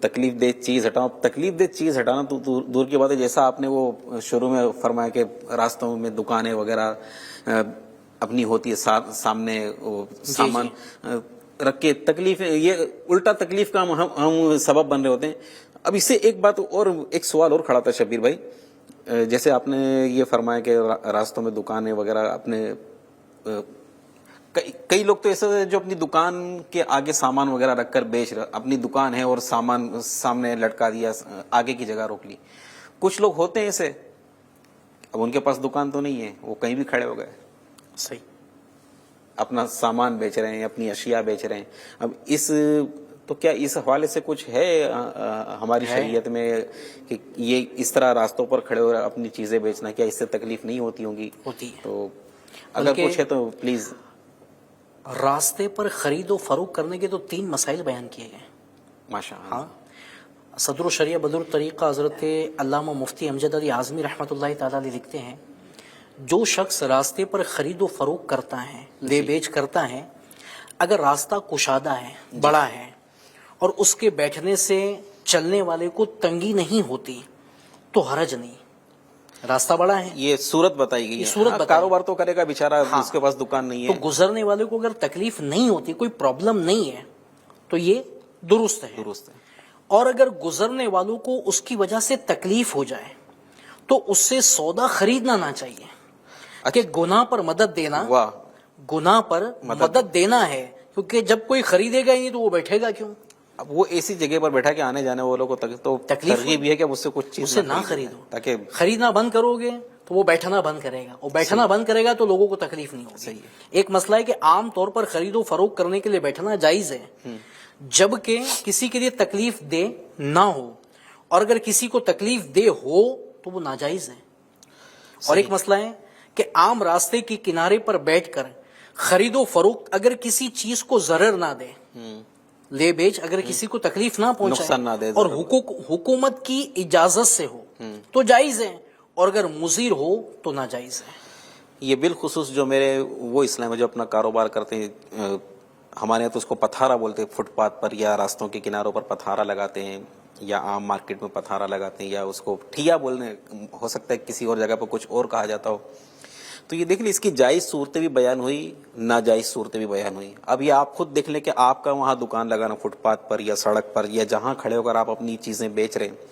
تکلیف دہ چیز ہٹاؤ. تکلیف دہ چیز ہٹانا تو دور کی بات ہے. جیسا آپ نے وہ شروع میں فرمایا کہ راستوں میں دکانیں وغیرہ اپنی ہوتی ہے سامنے سامان رکھ کے تکلیف یہ الٹا تکلیف کا ہم سبب بن رہے ہوتے ہیں. اب اس سے ایک بات اور ایک سوال اور کھڑا تھا شبیر بھائی. جیسے آپ نے یہ فرمایا کہ راستوں میں دکانیں وغیرہ اپنے کئی لوگ تو ایسے جو اپنی دکان کے آگے سامان وغیرہ رکھ کر بیچ رہے. اپنی دکان ہے اور سامان سامنے لٹکا دیا آگے کی جگہ روک لی. کچھ لوگ ہوتے ہیں ایسے اب ان کے پاس دکان تو نہیں ہے وہ کہیں بھی کھڑے ہو گئے صحیح اپنا سامان بیچ رہے ہیں اپنی اشیاء بیچ رہے ہیں. اب تو کیا اس حوالے سے کچھ ہے ہماری شریعت میں کہ یہ اس طرح راستوں پر کھڑے ہو اپنی چیزیں بیچنا کیا اس سے تکلیف نہیں ہوتی ہوگی؟ ہوتی ہے. تو اگر کچھ ہے تو پلیز. راستے پر خرید و فروخت کرنے کے تو 3 مسائل بیان کیے گئے. ماشاء اللہ. ہاں صدر الشریعہ بدر الطریقہ حضرت علامہ مفتی امجد علی اعظمی رحمۃ اللہ تعالی علیہ لکھتے ہیں جو شخص راستے پر خرید و فروخت کرتا ہے لے بیچ کرتا ہے اگر راستہ کشادہ ہے بڑا ہے اور اس کے بیٹھنے سے چلنے والے کو تنگی نہیں ہوتی تو حرج نہیں. راستہ بڑا ہے یہ صورت بتائی گئی ہے. کاروبار تو کرے گا بیچارہ اس کے پاس دکان نہیں ہے تو گزرنے والے کو اگر تکلیف نہیں ہوتی کوئی پرابلم نہیں ہے تو یہ درست ہے. اور اگر گزرنے والوں کو اس کی وجہ سے تکلیف ہو جائے تو اس سے سودا خریدنا نہ چاہیے. کہ گناہ پر مدد دینا گناہ پر مدد دینا ہے کیونکہ جب کوئی خریدے گا ہی نہیں تو وہ بیٹھے گا کیوں. اب وہ ایسی جگہ پر بیٹھا کے آنے جانے والوں کو تو تکلیف بھی ہے کہ اس سے کچھ چیز اسے نہ خریدو. تاکہ خریدنا بند کرو گے تو وہ بیٹھنا بند کرے گا اور بیٹھنا بند کرے گا تو لوگوں کو تکلیف نہیں ہوگی. ایک مسئلہ ہے کہ عام طور پر خرید و فروخت کرنے کے لیے بیٹھنا جائز ہے جبکہ کسی کے لیے تکلیف دہ نہ ہو اور اگر کسی کو تکلیف دہ ہو تو وہ ناجائز ہے. اور ایک مسئلہ ہے کہ عام راستے کے کنارے پر بیٹھ کر خرید و فروخت اگر کسی چیز کو ضرر نہ دے، لے بیچ اگر کسی کو تکلیف نہ نقصان نہ دے پہنچائے اور حکومت کی اجازت سے ہو تو جائز ہے، اور اگر مضر ہو تو ناجائز ہے. یہ بالخصوص جو میرے وہ اسلام جو اپنا کاروبار کرتے ہیں، ہمارے یہاں تو اس کو پتھارا بولتے ہیں، فٹ پاتھ پر یا راستوں کے کناروں پر پتھارا لگاتے ہیں، یا عام مارکیٹ میں پتھارا لگاتے ہیں، یا اس کو ٹھیا بولنے، ہو سکتا ہے کسی اور جگہ پر کچھ اور کہا جاتا ہو. تو یہ دیکھ لیں، اس کی جائز صورتیں بھی بیان ہوئی، ناجائز صورتیں بھی بیان ہوئی. اب یہ آپ خود دیکھ لیں کہ آپ کا وہاں دکان لگانا فٹ پاتھ پر یا سڑک پر یا جہاں کھڑے ہو کر آپ اپنی چیزیں بیچ رہے ہیں،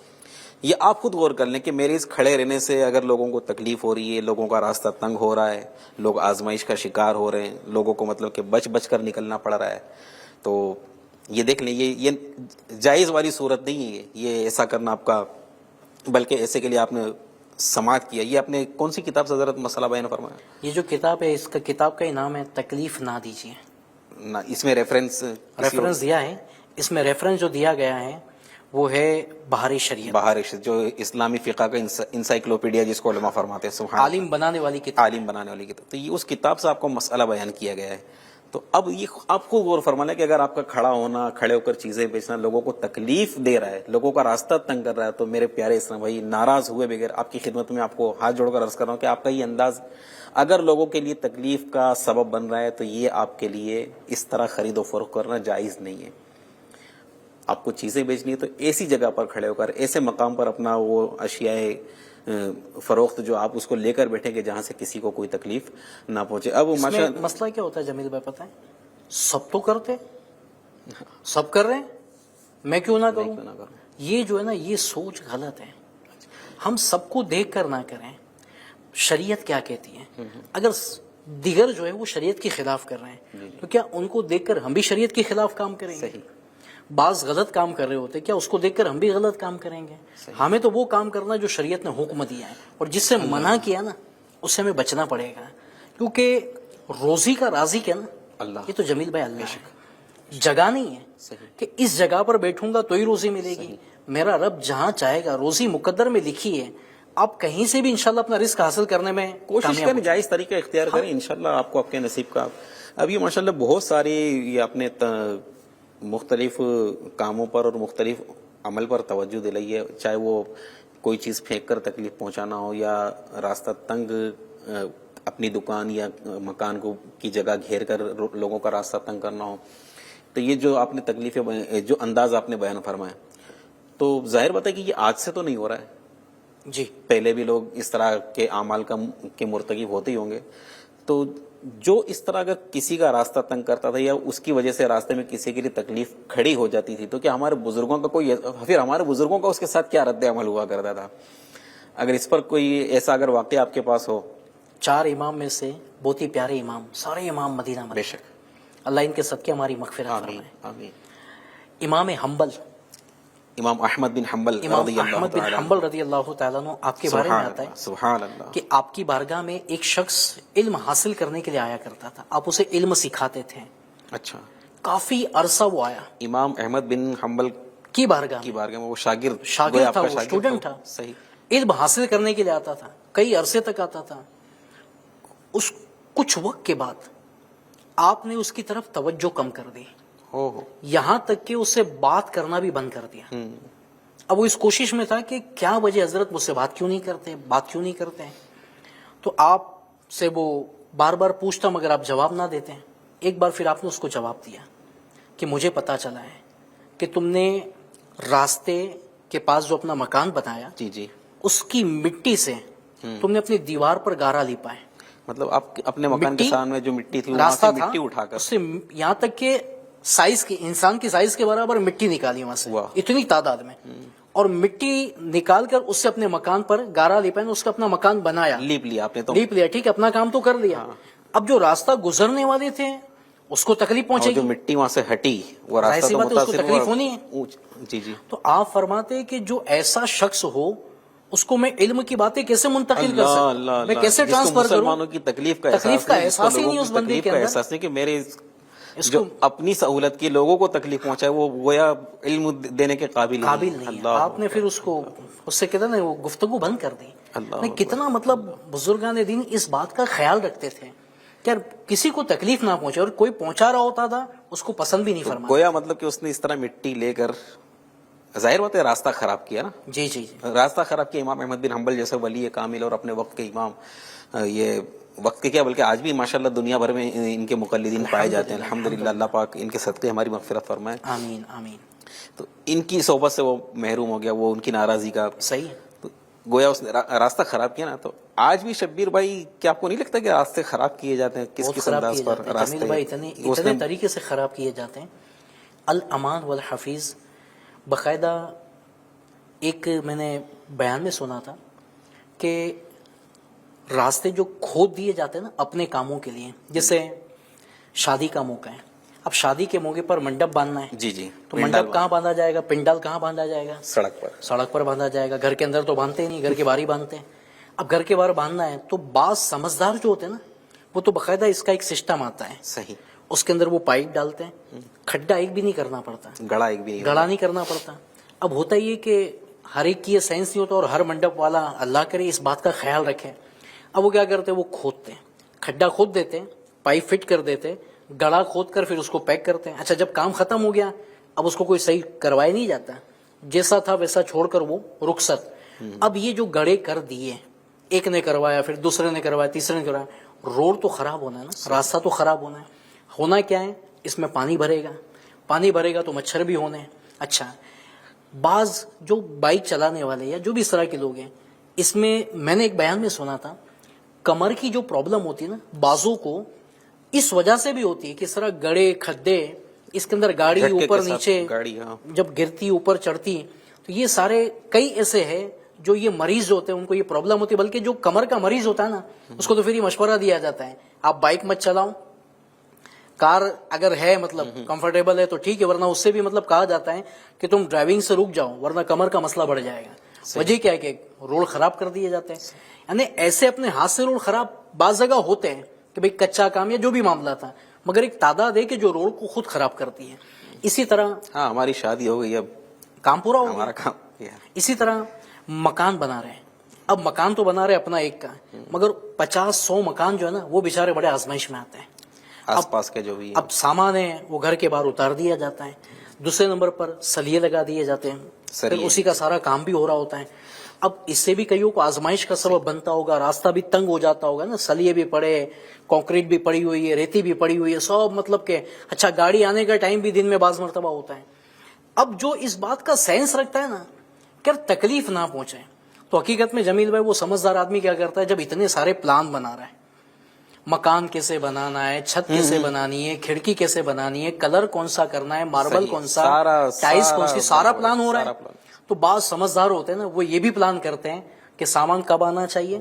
یہ آپ خود غور کر لیں کہ میرے اس کھڑے رہنے سے اگر لوگوں کو تکلیف ہو رہی ہے، لوگوں کا راستہ تنگ ہو رہا ہے، لوگ آزمائش کا شکار ہو رہے ہیں، لوگوں کو مطلب کہ بچ بچ کر نکلنا پڑ رہا ہے، تو یہ دیکھ لیں یہ جائز والی صورت نہیں ہے یہ ایسا کرنا آپ کا، بلکہ ایسے کے لیے آپ نے سماعت کیا. یہ آپ نے کون سی کتاب سے حضرت مسئلہ بیان فرمایا؟ یہ جو کتاب ہے، اس کا کتاب کا ہی نام ہے تکلیف نہ دیجیے. اس میں ریفرنس دیا ہے، اس میں ریفرنس جو دیا گیا ہے وہ ہے بہار شریعت، بہار جو اسلامی فقہ کا انسائکلوپیڈیا جس کو علماء فرماتے ہیں، سبحان عالم بنانے والی کتاب. عالم بنانے والی کتاب. تو یہ اس کتاب سے آپ کو مسئلہ بیان کیا گیا ہے. تو اب یہ آپ کو غور فرمانا ہے کہ اگر آپ کا کھڑا ہونا، کھڑے ہو کر چیزیں بیچنا لوگوں کو تکلیف دے رہا ہے، لوگوں کا راستہ تنگ کر رہا ہے، تو میرے پیارے اسلام بھائی، ناراض ہوئے بغیر آپ کی خدمت میں آپ کو ہاتھ جوڑ کر عرض کر رہا ہوں کہ آپ کا یہ انداز اگر لوگوں کے لیے تکلیف کا سبب بن رہا ہے تو یہ آپ کے لیے اس طرح خرید و فروخت کرنا جائز نہیں ہے. آپ کو چیزیں بیچنی ہے تو ایسی جگہ پر کھڑے ہو کر، ایسے مقام پر اپنا وہ اشیاء فروخت جو آپ اس کو لے کر بیٹھیں کہ جہاں سے کسی کو کوئی تکلیف نہ پہنچے. اب مسئلہ کیا ہوتا ہے جمیل بھائی پتہ ہے، سب تو کرتے، سب کر رہے ہیں، میں کیوں نہ کروں؟ یہ جو ہے نا، یہ سوچ غلط ہے. ہم سب کو دیکھ کر نہ کریں. شریعت کیا کہتی ہے؟ اگر دیگر جو ہے وہ شریعت کے خلاف کر رہے ہیں تو کیا ان کو دیکھ کر ہم بھی شریعت کے خلاف کام کریں گے؟ بعض غلط کام کر رہے ہوتے، کیا اس کو دیکھ کر ہم بھی غلط کام کریں گے؟ ہمیں تو وہ کام کرنا جو شریعت نے حکم دیا ہے، اور جس سے منع کیا نا اس سے ہمیں بچنا پڑے گا. کیونکہ روزی کا رازق ہے نا اللہ، یہ تو جمیل بھائی اللہ ہے، جگہ نہیں ہے کہ اس جگہ پر بیٹھوں گا تو ہی روزی ملے گی. میرا رب جہاں چاہے گا، روزی مقدر میں لکھی ہے، آپ کہیں سے بھی انشاءاللہ اپنا رزق حاصل کرنے میں کوشش کریں، جائز طریقہ اختیار کریں، انشاءاللہ آپ کو آپ کے نصیب کا. اب یہ ماشاءاللہ بہت ساری یہ اپنے مختلف کاموں پر اور مختلف عمل پر توجہ دلائی ہے، چاہے وہ کوئی چیز پھینک کر تکلیف پہنچانا ہو، یا راستہ تنگ اپنی دکان یا مکان کو کی جگہ گھیر کر لوگوں کا راستہ تنگ کرنا ہو. تو یہ جو آپ نے تکلیفیں، جو انداز آپ نے بیان فرمایا، تو ظاہر بات ہے کہ یہ آج سے تو نہیں ہو رہا ہے جی، پہلے بھی لوگ اس طرح کے اعمال کے مرتکب ہوتے ہی ہوں گے. تو جو اس طرح اگر کسی کا راستہ تنگ کرتا تھا یا اس کی وجہ سے راستے میں کسی کے لیے تکلیف کھڑی ہو جاتی تھی، تو کیا ہمارے بزرگوں کا پھر ہمارے بزرگوں کا اس کے ساتھ کیا رد عمل ہوا کرتا تھا؟ اگر اس پر کوئی ایسا اگر واقعہ آپ کے پاس ہو. 4 امام میں سے بہت ہی پیارے امام، سارے امام مدینہ میں، بے شک اللہ ان کے صدقے ہماری مغفرت آمین فرمائے. آمین. امام حنبل، امام احمد بن حنبل امام رضی اللہ احمد بن تعالی حنبل رضی اللہ تعالیٰ عنہ، آپ کے بارے میں آتا ہے سبحان اللہ کہ آپ کی بارگاہ میں ایک شخص علم حاصل کرنے کے لیے آیا کرتا تھا، آپ اسے علم سکھاتے تھے. اچھا، کافی عرصہ وہ آیا امام احمد بن حنبل کی بارگاہ میں وہ شاگرد تھا، وہ اسٹوڈنٹ تھا، صحیح، علم حاصل کرنے کے لیے آتا تھا، کئی عرصے تک آتا تھا. اس کچھ وقت کے بعد آپ نے اس کی طرف توجہ کم کر دی، یہاں تک کہ اس سے بات کرنا بھی بند کر دیا. اب وہ اس کوشش میں تھا کہ کیا وجہ حضرت مجھ سے بات کیوں نہیں کرتے. تو آپ سے وہ بار بار پوچھتا مگر آپ جواب نہ دیتے. ایک بار پھر آپ نے اس کو جواب دیا کہ مجھے پتا چلا ہے کہ تم نے راستے کے پاس جو اپنا مکان بنایا، جی، اس کی مٹی سے تم نے اپنی دیوار پر گارا لیپا ہے. مطلب آپ اپنے مکان کے سامنے جو مٹی تھی، راستہ تھا، مٹی اٹھا کر اس سے یہاں تک کہ سائز کی، انسان کی سائز کے برابر مٹی نکالی وہاں سے، اتنی تعداد میں، اور مٹی نکال کر اس سے اپنے مکان پر گارا لیپا، اس کا اپنا مکان بنایا، لیپ لیا آپ نے، تو لیپ لیا، ٹھیک ہے، اپنا کام تو کر لیا. اب جو راستہ گزرنے والے تھے اس کو تکلیف پہنچے گی، جو مٹی وہاں سے ہٹی وہ راستہ تو متاثر، تکلیف ہونی ہے. جی. تو آپ فرماتے کہ جو ایسا شخص ہو اس کو میں علم کی باتیں کیسے منتقل کر سکتا، میں کیسے ٹرانسفر کروں؟ مسلمانوں کی تکلیف کا احساس ہی نہیں اس بندے کے اندر. احساس نہیں کہ میرے جو اپنی سہولت کی لوگوں کو تکلیف پہنچائے وہ گویا علم دینے کے قابل نہیں ہے. آپ نے پھر اس سے کہتے نا وہ گفتگو بند کر دی. نہیں, کتنا مطلب بزرگان دین اس بات کا خیال رکھتے تھے کہ یار کسی کو تکلیف نہ پہنچے, اور کوئی پہنچا رہا ہوتا تھا اس کو پسند بھی نہیں فرمایا. گویا مطلب کہ اس نے اس طرح مٹی لے کر ظاہر بات ہے راستہ خراب کیا نا. جی جی, راستہ خراب کیا. امام احمد بن حنبل جیسے ولی کامل اور اپنے وقت کے امام, یہ وقت کے کیا بلکہ آج بھی ماشاءاللہ دنیا بھر میں ان کے مقلدین پائے جاتے ہیں. الحمدللہ, اللہ پاک ان کے صدقے ہماری مغفرت فرمائے. آمین آمین. تو ان کی صحبت سے وہ محروم ہو گیا, وہ ان کی ناراضی کا صحیح. تو گویا اس نے راستہ خراب کیا نا. تو آج بھی شبیر بھائی کیا آپ کو نہیں لگتا کہ راستے خراب کیے جاتے ہیں؟ کس کس انداز پر راستے جمیل بھائی اتنے طریقے سے خراب کیے جاتے ہیں. الامان والحفیظ باقاعدہ ایک میں نے بیان میں سنا تھا کہ راستے جو کھود دیے جاتے ہیں نا اپنے کاموں کے لیے, جیسے شادی کا موقع ہے, اب شادی کے موقع پر منڈپ باندھنا ہے. جی جی, تو منڈپ کہاں باندھا جائے گا؟ پنڈال کہاں باندھا جائے گا؟ سڑک پر باندھا جائے گا. گھر کے اندر تو باندھتے نہیں, گھر کے باہر ہی باندھتے ہیں. اب گھر کے باہر باندھنا ہے تو بعض سمجھدار جو ہوتے ہیں نا وہ تو باقاعدہ اس کا ایک سسٹم آتا ہے. صحیح. اس کے اندر وہ پائپ ڈالتے ہیں, کھڈا ایک بھی نہیں کرنا پڑتا, گڑا نہیں کرنا پڑتا. اب ہوتا یہ کہ ہر ایک کی یہ سینس نہیں ہوتا, اور ہر منڈپ والا اللہ کرے اس بات کا خیال رکھے. اب وہ کیا کرتے ہیں, وہ کھودتے ہیں, کھڈا کھود دیتے ہیں, پائپ فٹ کر دیتے ہیں, گڑا کھود کر پھر اس کو پیک کرتے ہیں. اچھا, جب کام ختم ہو گیا اب اس کو کوئی صحیح کروایا نہیں جاتا, جیسا تھا ویسا چھوڑ کر وہ رخصت. اب یہ جو گڑے کر دیے, ایک نے کروایا, پھر دوسرے نے کروایا, تیسرے نے کروایا, روڈ تو خراب ہونا ہے نا, راستہ تو خراب ہونا ہے. ہونا کیا ہے, اس میں پانی بھرے گا تو مچھر بھی ہونے ہیں. اچھا, بعض جو بائک چلانے والے یا جو بھی اس طرح کے لوگ ہیں, اس میں نے ایک بیان میں سنا تھا کمر کی جو پرابلم ہوتی ہے نا بازو کو, اس وجہ سے بھی ہوتی ہے کہ اس طرح گڑے کھڈے, اس کے اندر گاڑی اوپر نیچے جب گرتی اوپر چڑھتی, تو یہ سارے کئی ایسے ہیں جو یہ مریض ہوتے ہیں ان کو یہ پرابلم ہوتی ہے. بلکہ جو کمر کا مریض ہوتا ہے نا اس کو تو پھر یہ مشورہ دیا جاتا ہے آپ بائک مت چلاؤ, کار اگر ہے مطلب کمفرٹیبل ہے تو ٹھیک ہے, ورنہ اس سے بھی مطلب کہا جاتا ہے کہ تم ڈرائیونگ سے رک جاؤ ورنہ کمر کا مسئلہ بڑھ جائے گا. وجہ کیا ہے کہ روڈ خراب کر دیے جاتے ہیں. یعنی ایسے اپنے ہاتھ سے روڈ خراب بعض جگہ ہوتے ہیں کہ بھئی کچا کام یا جو بھی معاملہ تھا, مگر ایک تعداد ہے کہ جو روڈ کو خود خراب کرتی ہے. اسی طرح ہماری شادی ہو گئی, اب کام پورا ہو گیا, ہمارا کام. اسی طرح مکان بنا رہے ہیں. اب مکان تو بنا رہے اپنا ایک کا, مگر 50-100 مکان جو ہے نا وہ بیچارے بڑے آزمائش میں آتے ہیں. آس پاس کے جو بھی اب سامان ہے وہ گھر کے باہر اتار دیا جاتا ہے. دوسرے نمبر پر سلیے لگا دیے جاتے ہیں, پھر اسی کا سارا کام بھی ہو رہا ہوتا ہے. اب اس سے بھی کئیوں کو آزمائش کا سبب بنتا ہوگا, راستہ بھی تنگ ہو جاتا ہوگا نا, سلیے بھی پڑے, کنکریٹ بھی پڑی ہوئی ہے, ریتی بھی پڑی ہوئی ہے, سب مطلب کہ اچھا گاڑی آنے کا ٹائم بھی دن میں بعض مرتبہ ہوتا ہے. اب جو اس بات کا سینس رکھتا ہے نا کہ تکلیف نہ پہنچے, تو حقیقت میں جمیل بھائی وہ سمجھدار آدمی کیا کرتا ہے, جب اتنے سارے پلان بنا رہا ہے, مکان کیسے بنانا ہے, چھت کیسے بنانی ہے, کھڑکی کیسے بنانی ہے, کلر کون سا کرنا ہے, ماربل کون سا, ٹائلس کون سی, سارا پلان ہو رہا ہے. تو بعض سمجھدار ہوتے ہیں نا وہ یہ بھی پلان کرتے ہیں کہ سامان کب آنا چاہیے,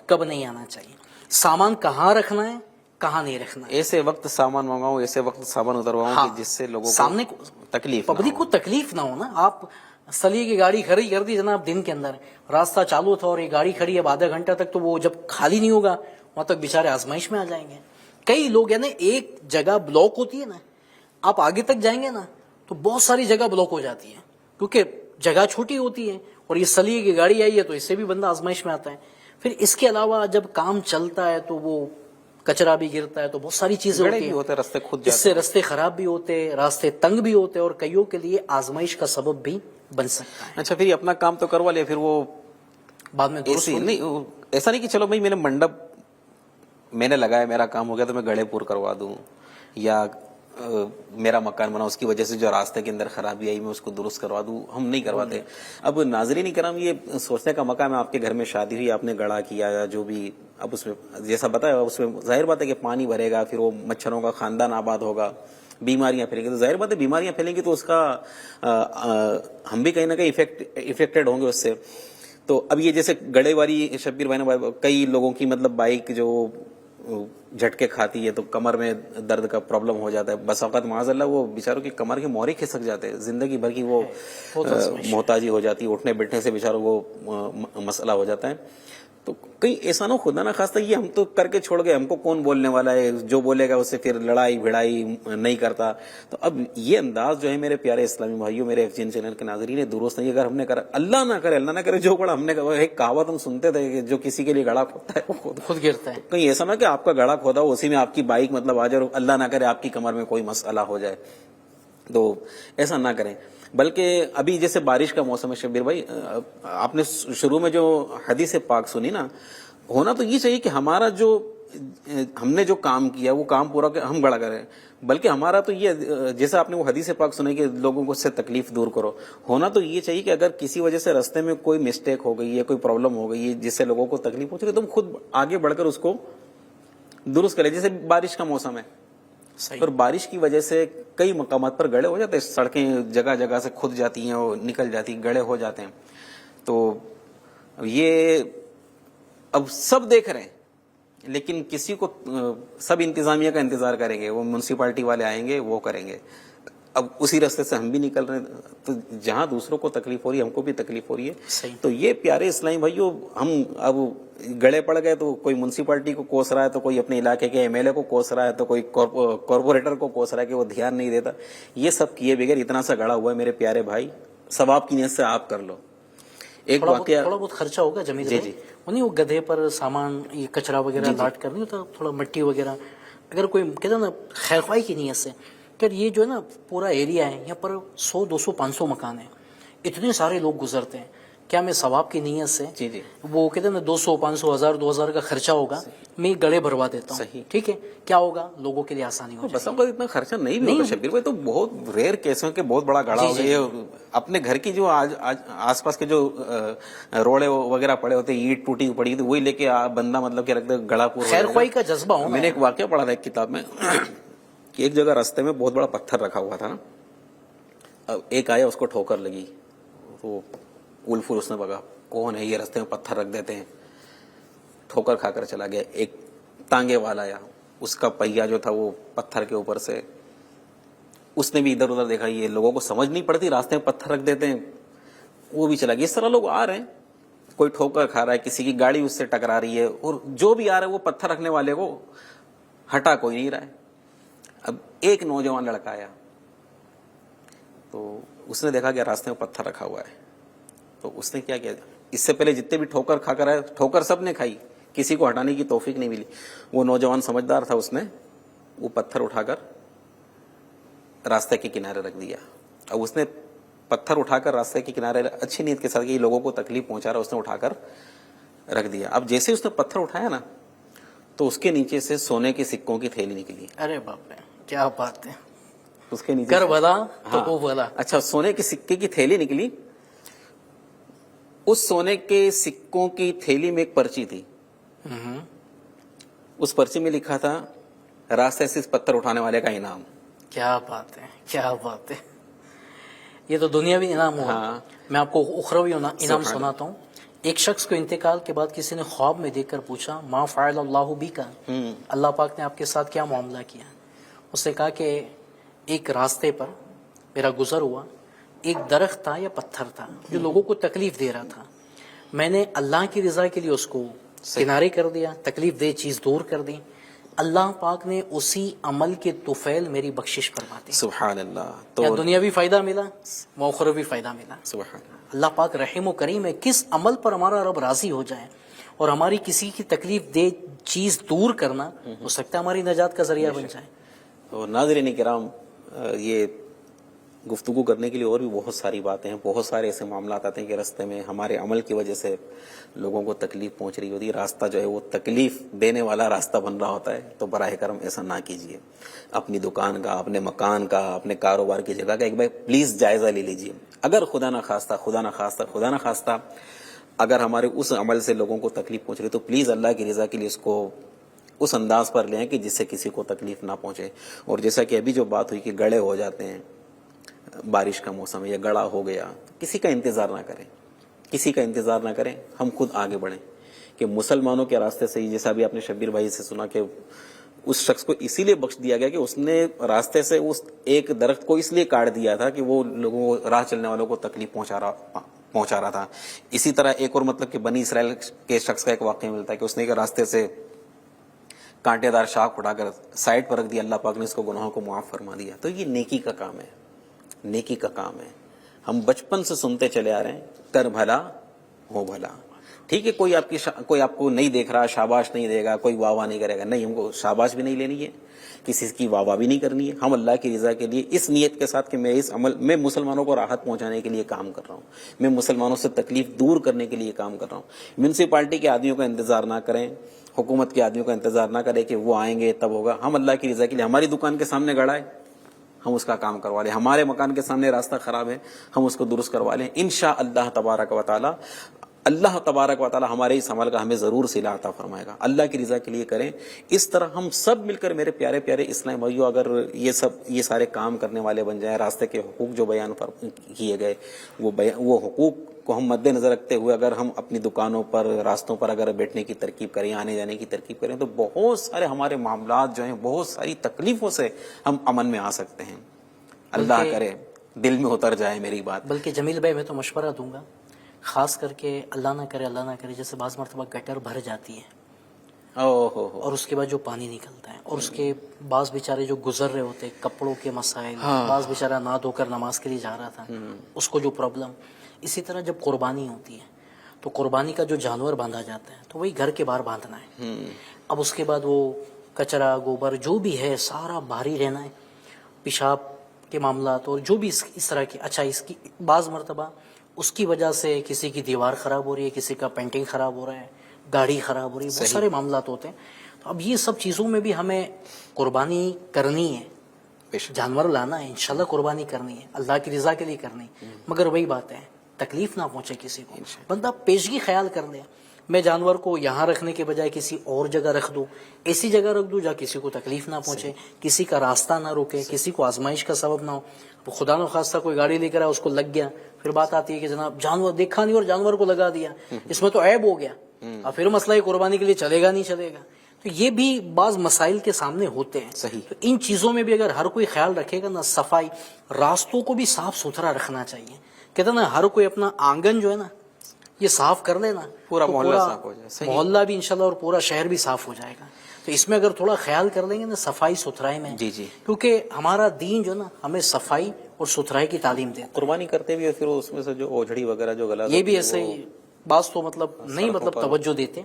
کب نہیں آنا چاہیے, سامان کہاں رکھنا ہے, کہاں نہیں رکھنا ہے, ایسے وقت سامان منگاؤں, ایسے وقت سامان اترواؤں کہ جس سے لوگوں کو سامنے تکلیف, پبلک کو تکلیف نہ ہو نا. آپ سلیے کی گاڑی کھڑی کر دی جناب دن کے اندر, راستہ چالو تھا اور یہ گاڑی کھڑی ہے آدھا گھنٹہ تک, تو وہ جب خالی نہیں ہوگا وہاں تک بیچارے آزمائش میں آ جائیں گے. کئی لوگ یعنی ایک جگہ بلاک ہوتی ہے نا, آپ آگے تک جائیں گے نا تو بہت ساری جگہ بلاک ہو جاتی ہے کیونکہ جگہ چھوٹی ہوتی ہے, اور یہ سلیے کی گاڑی آئی ہے تو اس سے بھی بندہ آزمائش میں آتا ہے. پھر اس کے علاوہ جب کام چلتا ہے تو وہ کچرا بھی گرتا ہے, تو بہت ساری چیزیں ہوتی ہیں, راستے خود اس سے راستے خراب بھی ہوتے, راستے تنگ بھی ہوتے, اور کئیوں کے لیے آزمائش کا سبب بھی بن سکتا ہے. اچھا, پھر اپنا کام تو کروا لیا, پھر وہ بعد میں ایسا نہیں کہ چلو بھائی میں نے منڈپ میں نے لگایا, میرا کام ہو گیا تو میں گڑھے پور کروا دوں, یا میرا مکان بنا اس کی وجہ سے جو راستے کے اندر خرابی آئی میں اس کو درست کروا دوں, ہم نہیں کرواتے. اب ناظرین کرام, یہ سوچنے کا مقام ہے, آپ کے گھر میں شادی ہوئی, آپ نے گڑھا کیا یا جو بھی, اب اس میں جیسا بتایا اس میں ظاہر بات ہے کہ پانی بھرے گا, پھر وہ مچھروں کا خاندان آباد ہوگا, بیماریاں پھیلیں گی, تو ظاہر بات ہے بیماریاں پھیلیں گی تو اس کا ہم بھی کہیں نہ کہیں افیکٹڈ ہوں گے اس سے. تو اب یہ جیسے گڑھے والی شبیر بھائی نے, کئی لوگوں کی مطلب بائک جو جھٹکے کھاتی ہے تو کمر میں درد کا پرابلم ہو جاتا ہے, بس اوقات معاذ اللہ وہ بیچاروں کی کمر کے موہرے کھسک جاتے ہیں, زندگی بھر کی وہ محتاجی ہو جاتی ہے, اٹھنے بیٹھنے سے بیچاروں کو مسئلہ ہو جاتا ہے. تو کہیں ایسا نہ خدا نہ خواستہ یہ ہم تو کر کے چھوڑ گئے, ہم کو کون بولنے والا ہے, جو بولے گا اسے پھر لڑائی بھڑائی نہیں کرتا. تو اب یہ انداز جو ہے میرے پیارے اسلامی بھائیوں, میرے FGN چینل کے ناظرین, درست نہیں. اگر ہم نے کرا, اللہ نہ کرے جو بڑا ہم نے ایک کہاوت ہم سنتے تھے کہ جو کسی کے لیے گڑھا کھودتا ہے وہ خود گرتا ہے. کہیں ایسا نہ کہ آپ کا گڑھا کھودا ہو اسی میں آپ کی بائک مطلب آ جائے, اللہ نہ کرے آپ کی کمر میں کوئی مسئلہ ہو جائے, تو ایسا نہ کریں. بلکہ ابھی جیسے بارش کا موسم ہے شبیر بھائی, آپ نے شروع میں جو حدیث پاک سنی نا, ہونا تو یہ چاہیے کہ ہمارا جو ہم نے جو کام کیا وہ کام پورا ہم گڑا کریں, بلکہ ہمارا تو یہ, جیسے آپ نے وہ حدیث پاک سنی کہ لوگوں کو اس سے تکلیف دور کرو, ہونا تو یہ چاہیے کہ اگر کسی وجہ سے راستے میں کوئی مسٹیک ہو گئی ہے, کوئی پرابلم ہو گئی ہے جس سے لوگوں کو تکلیف پہنچ رہی ہے, تم خود آگے بڑھ کر اس کو درست کرے. جیسے بارش کا موسم ہے اور بارش کی وجہ سے کئی مقامات پر گڑھے ہو جاتے ہیں, سڑکیں جگہ جگہ سے کھد جاتی ہیں اور نکل جاتی ہیں, گڑھے ہو جاتے ہیں. تو یہ اب سب دیکھ رہے ہیں, لیکن کسی کو, سب انتظامیہ کا انتظار کریں گے, وہ میونسپلٹی والے آئیں گے وہ کریں گے. اب اسی راستے سے ہم بھی نکل رہے ہیں, تو جہاں دوسروں کو تکلیف ہو رہی ہے ہم کو بھی تکلیف ہو رہی ہے. تو یہ پیارے اسلامی بھائیوں, ہم اب گڑے پڑ گئے تو کوئی میونسپلٹی کو کوس رہا ہے, تو کوئی اپنے علاقے کے MLA کو کوس رہا ہے, تو کوئی کارپوریٹر کو کوس رہا ہے کہ وہ دھیان نہیں دیتا. یہ سب کیے بغیر اتنا سا گڑا ہوا ہے میرے پیارے بھائی, ثواب کی نیت سے آپ کر لو. ایک واقعہ, تھوڑا بہت خرچہ ہوگا جمیل بھائی, نہیں وہ گدھے پر سامان یہ کچرا وغیرہ لاٹ کرنی ہوتا, تھوڑا مٹی وغیرہ, اگر کوئی کہتا نا خیر خواہی کی نیت سے, کہ یہ جو ہے نا پورا ایریا ہے یہاں پر 100 200 500 مکان ہیں, اتنے سارے لوگ گزرتے ہیں, کیا میں ثواب کی نیت سے وہ کہتے ہیں نا 200 500 1000 2000 کا خرچہ ہوگا, میں گڑے بھروا دیتا ہوں, ٹھیک ہے, کیا ہوگا لوگوں کے لیے آسانی ہو جائے. بس کا اتنا خرچہ نہیں بھی ہوتا شبیر بھائی, تو بہت ریئر کیسوں کے بہت بڑا گڑا ہو گیا. اپنے گھر کی جو آس پاس کے جو روڑے وغیرہ پڑے ہوتے, اینٹ ٹوٹی پڑی ہوتی, وہی لے کے بندہ مطلب کہ رکھ دے گڑا پورا. خیر خواہی کا جذبہ ہو. میں نے ایک واقعہ پڑھا تھا ایک کتاب میں کہ ایک جگہ راستے میں بہت بڑا پتھر رکھا ہوا تھا نا, اب ایک آیا اس کو ٹھوکر لگی, وہ اول پھول اس نے بگا, کون ہے یہ راستے میں پتھر رکھ دیتے ہیں, ٹھوکر کھا کر چلا گیا. ایک تانگے والا آیا, اس کا پہیا جو تھا وہ پتھر کے اوپر سے, اس نے بھی ادھر ادھر دیکھا, یہ لوگوں کو سمجھ نہیں پڑتی راستے میں پتھر رکھ دیتے ہیں, وہ بھی چلا گیا. اس طرح لوگ آ رہے ہیں, کوئی ٹھوکر کھا رہا ہے, کسی کی گاڑی اس سے ٹکرا رہی ہے, اور جو بھی آ رہا ہے وہ پتھر رکھنے والے کو ہٹا کوئی نہیں رہا ہے. اب ایک نوجوان لڑکا آیا, تو اس نے دیکھا کہ راستے میں پتھر رکھا ہوا ہے, تو اس نے کیا کیا, اس سے پہلے جتنے بھی ٹھوکر کھا کر آئے, ٹھوکر سب نے کھائی, کسی کو ہٹانے کی توفیق نہیں ملی. وہ نوجوان سمجھدار تھا, اس نے وہ پتھر اٹھا کر راستے کے کنارے رکھ دیا. اب اس نے پتھر اٹھا کر راستے کے کنارے اچھی نیت کے ساتھ کہ لوگوں کو تکلیف پہنچا رہا, اس نے اٹھا کر رکھ دیا. اب جیسے اس نے پتھر اٹھایا نا, تو اس کے نیچے سے سونے کے سکوں کی تھیلی نکلی. ارے باپ رے, کیا بات ہے, اس کے نیچے کر بھلا تو وہ بھلا. اچھا, سونے کے سکے کی تھیلی نکلی. اس سونے کے سکوں کی تھیلی میں ایک پرچی تھی. اس پرچی میں لکھا تھا راستے سے اس پتھر اٹھانے والے کا انعام. کیا بات ہے, کیا بات ہے, یہ تو دنیاوی انعام ہوا. میں آپ کو اخروی انعام سناتا ہوں. ایک شخص کو انتقال کے بعد کسی نے خواب میں دیکھ کر پوچھا, ما فعل اللہ بک, اللہ پاک نے آپ کے ساتھ کیا معاملہ کیا. اس نے کہا کہ ایک راستے پر میرا گزر ہوا, ایک درخت تھا یا پتھر تھا جو لوگوں کو تکلیف دے رہا تھا, میں نے اللہ کی رضا کے لیے اس کو کنارے کر دیا, تکلیف دہ چیز دور کر دی. اللہ پاک نے اسی عمل کے طفیل میری بخشش فرما دی. سبحان اللہ. تو دنیاوی فائدہ ملا, اخروی فائدہ ملا. سبحان اللہ. اللہ پاک رحیم و کریم ہے, کس عمل پر ہمارا رب راضی ہو جائے, اور ہماری کسی کی تکلیف دہ چیز دور کرنا ہو سکتا ہے ہماری نجات کا ذریعہ بن جائے. تو ناظرین کرام, یہ گفتگو کرنے کے لیے اور بھی بہت ساری باتیں ہیں, بہت سارے ایسے معاملات آتے ہیں کہ راستے میں ہمارے عمل کی وجہ سے لوگوں کو تکلیف پہنچ رہی ہوتی ہے, راستہ جو ہے وہ تکلیف دینے والا راستہ بن رہا ہوتا ہے. تو براہ کرم ایسا نہ کیجیے. اپنی دکان کا, اپنے مکان کا, اپنے کاروبار کی جگہ کا ایک بار پلیز جائزہ لے لیجیے. اگر خدا نہ خواستہ اگر ہمارے اس عمل سے لوگوں کو تکلیف پہنچ رہی تو پلیز اللہ کی رضا کے لیے اس کو اس انداز پر لیں کہ جس سے کسی کو تکلیف نہ پہنچے. اور جیسا کہ ابھی جو بات ہوئی کہ گڑھے ہو جاتے ہیں, بارش کا موسم ہے یا گڑھا ہو گیا, کسی کا انتظار نہ کریں, ہم خود آگے بڑھیں. کہ مسلمانوں کے راستے سے ہی, جیسا بھی آپ نے شبیر بھائی سے سنا کہ اس شخص کو اسی لیے بخش دیا گیا کہ اس نے راستے سے اس ایک درخت کو اس لیے کاٹ دیا تھا کہ وہ لوگوں کو, راہ چلنے والوں کو تکلیف پہنچا رہا تھا. اسی طرح ایک اور مطلب کہ بنی اسرائیل کے شخص کا ایک واقعہ ملتا ہے کہ اس نے ایک راستے سے کانٹے دار شاخ اٹھا کر سائڈ پر رکھ دیا, اللہ پاک نے اس کو گناہوں کو معاف فرما دیا. تو یہ نیکی کا کام ہے, نیکی کا کام ہے. ہم بچپن سے سنتے چلے آ رہے ہیں کر بھلا ہو بھلا. ٹھیک ہے, کوئی آپ کو نہیں دیکھ رہا, شاباش نہیں دے گا, کوئی واہ واہ نہیں کرے گا, نہیں, ہم کو شاباش بھی نہیں لینی ہے, کسی کی واہ واہ بھی نہیں کرنی ہے. ہم اللہ کی رضا کے لیے اس نیت کے ساتھ کہ میں اس عمل میں مسلمانوں کو راحت پہنچانے کے لیے کام کر رہا ہوں, میں مسلمانوں سے تکلیف دور کرنے کے لیے کام کر رہا ہوں. میونسپلٹی کے آدمیوں کا انتظار نہ کریں, حکومت کے آدمیوں کا انتظار نہ کریں کہ وہ آئیں گے تب ہوگا. ہم اللہ کی رضا کے لیے, ہماری دکان کے سامنے گڑھا ہے, ہم اس کا کام کروا لیں. ہمارے مکان کے سامنے راستہ خراب ہے, ہم اس کو درست کروا لیں. انشاءاللہ تبارک و تعالی, اللہ تبارک و تعالی ہمارے اس عمل کا ہمیں ضرور صلہ عطا فرمائے گا. اللہ کی رضا کے لیے کریں. اس طرح ہم سب مل کر, میرے پیارے پیارے اسلام بھائیو, اگر یہ سارے کام کرنے والے بن جائیں, راستے کے حقوق جو بیان کیے گئے وہ حقوق کو ہم مد نظر رکھتے ہوئے اگر ہم اپنی دکانوں پر, راستوں پر اگر بیٹھنے کی ترکیب کریں, آنے جانے کی ترکیب کریں, تو بہت سارے ہمارے معاملات جو ہیں بہت ساری تکلیفوں سے ہم امن میں آ سکتے ہیں. اللہ کرے دل میں اتر جائے میری بات. بلکہ جمیل بھائی, میں تو مشورہ دوں گا, خاص کر کے اللہ نہ کرے جیسے بعض مرتبہ گٹر بھر جاتی ہے اور اس کے بعد جو پانی نکلتا ہے, اور اس کے بعض بیچارے جو گزر رہے ہوتے, کپڑوں کے مسائل, بعض بیچارہ نہ دھو کر نماز کے لیے جا رہا تھا, اس کو جو پرابلم. اسی طرح جب قربانی ہوتی ہے تو قربانی کا جو جانور باندھا جاتا ہے تو وہی گھر کے باہر باندھنا ہے. اب اس کے بعد وہ کچرا گوبر جو بھی ہے سارا باہر ہی رہنا ہے, پیشاب کے معاملات اور جو بھی اس طرح کی. اچھا, اس کی بعض مرتبہ اس کی وجہ سے کسی کی دیوار خراب ہو رہی ہے, کسی کا پینٹنگ خراب ہو رہا ہے, گاڑی خراب ہو رہی ہے, بہت سارے معاملات ہوتے ہیں. تو اب یہ سب چیزوں میں بھی ہمیں قربانی کرنی ہے, جانور لانا ہے, انشاءاللہ قربانی کرنی ہے, اللہ کی رضا کے لیے کرنی ہے. مگر وہی بات ہے, تکلیف نہ پہنچے کسی کو. بندہ پیشگی خیال کر لے, میں جانور کو یہاں رکھنے کے بجائے کسی اور جگہ رکھ دوں, ایسی جگہ رکھ دوں جہاں کسی کو تکلیف نہ پہنچے, کسی کا راستہ نہ روکے, کسی کو آزمائش کا سبب نہ ہو. خدا نخواستہ کوئی گاڑی لے کر آیا, اس کو لگ گیا, پھر بات آتی ہے کہ جناب جانور دیکھا نہیں اور جانور کو لگا دیا, اس میں تو عیب ہو گیا, اور پھر مسئلہ یہ قربانی کے لیے چلے گا نہیں چلے گا. تو یہ بھی بعض مسائل کے سامنے ہوتے ہیں. تو ان چیزوں میں بھی اگر ہر کوئی خیال رکھے گا نا, صفائی, راستوں کو بھی صاف ستھرا رکھنا چاہیے. کہتے ہیں نا, ہر کوئی اپنا آنگن جو ہے نا یہ صاف کر لینا, پورا محلہ صاف ہو جائے, محلہ بھی انشاءاللہ اور پورا شہر بھی صاف ہو جائے گا. تو اس میں اگر تھوڑا خیال کر لیں گے نا صفائی ستھرائی میں, کیونکہ ہمارا دین جو نا ہمیں صفائی اور ستھرائی کی تعلیم دیتا ہے. قربانی کرتے بھی, اور پھر اس میں سے جو اوجھڑی وغیرہ جو غلط, یہ بھی ایسے ہی بعض تو مطلب نہیں توجہ دیتے,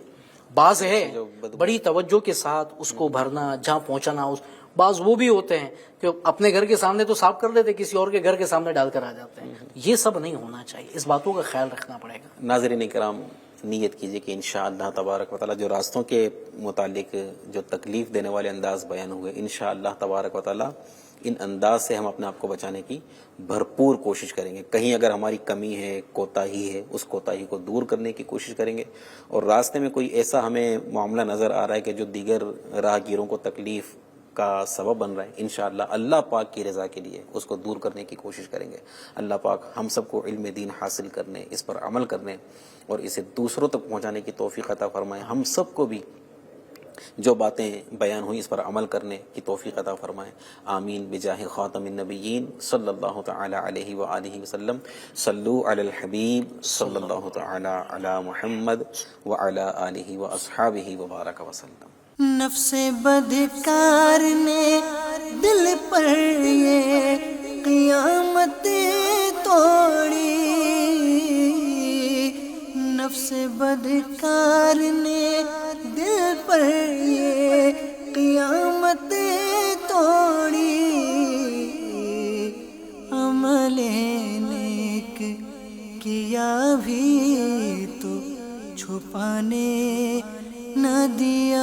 بعض ہے بڑی توجہ کے ساتھ اس کو بھرنا, جہاں پہنچانا. بعض وہ بھی ہوتے ہیں کہ اپنے گھر کے سامنے تو صاف کر لیتے, کسی اور کے گھر کے سامنے ڈال کر آ جاتے ہیں. یہ سب نہیں ہونا چاہیے, اس باتوں کا خیال رکھنا پڑے گا. ناظرین کرام, نیت کیجئے کہ انشاءاللہ تبارک و تعالی جو راستوں کے متعلق جو تکلیف دینے والے انداز بیان ہوئے, انشاءاللہ تبارک و تعالی ان انداز سے ہم اپنے آپ کو بچانے کی بھرپور کوشش کریں گے. کہیں اگر ہماری کمی ہے, کوتاہی ہے, اس کوتاہی کو دور کرنے کی کوشش کریں گے. اور راستے میں کوئی ایسا ہمیں معاملہ نظر آ رہا ہے کہ جو دیگر راہگیروں کو تکلیف کا سبب بن رہا ہے, انشاءاللہ اللہ پاک کی رضا کے لیے اس کو دور کرنے کی کوشش کریں گے. اللہ پاک ہم سب کو علم دین حاصل کرنے, اس پر عمل کرنے اور اسے دوسروں تک پہنچانے کی توفیق عطا فرمائے. ہم سب کو بھی جو باتیں بیان ہوئی اس پر عمل کرنے کی توفیق عطا فرمائے. آمین بجاہ خاتم النبیین صلی اللہ تعالی علیہ وآلہ وسلم. صلو علی الحبیب صلی اللہ تعالی علی محمد وعلی آلہ واصحابہ وبارک وسلم. نفس بدکار نے دل پر یہ قیامت توڑی, نفس بدکار نے دل پر یہ قیامت توڑی. عمل نیک کیا بھی تو چھپانے نہ دیا.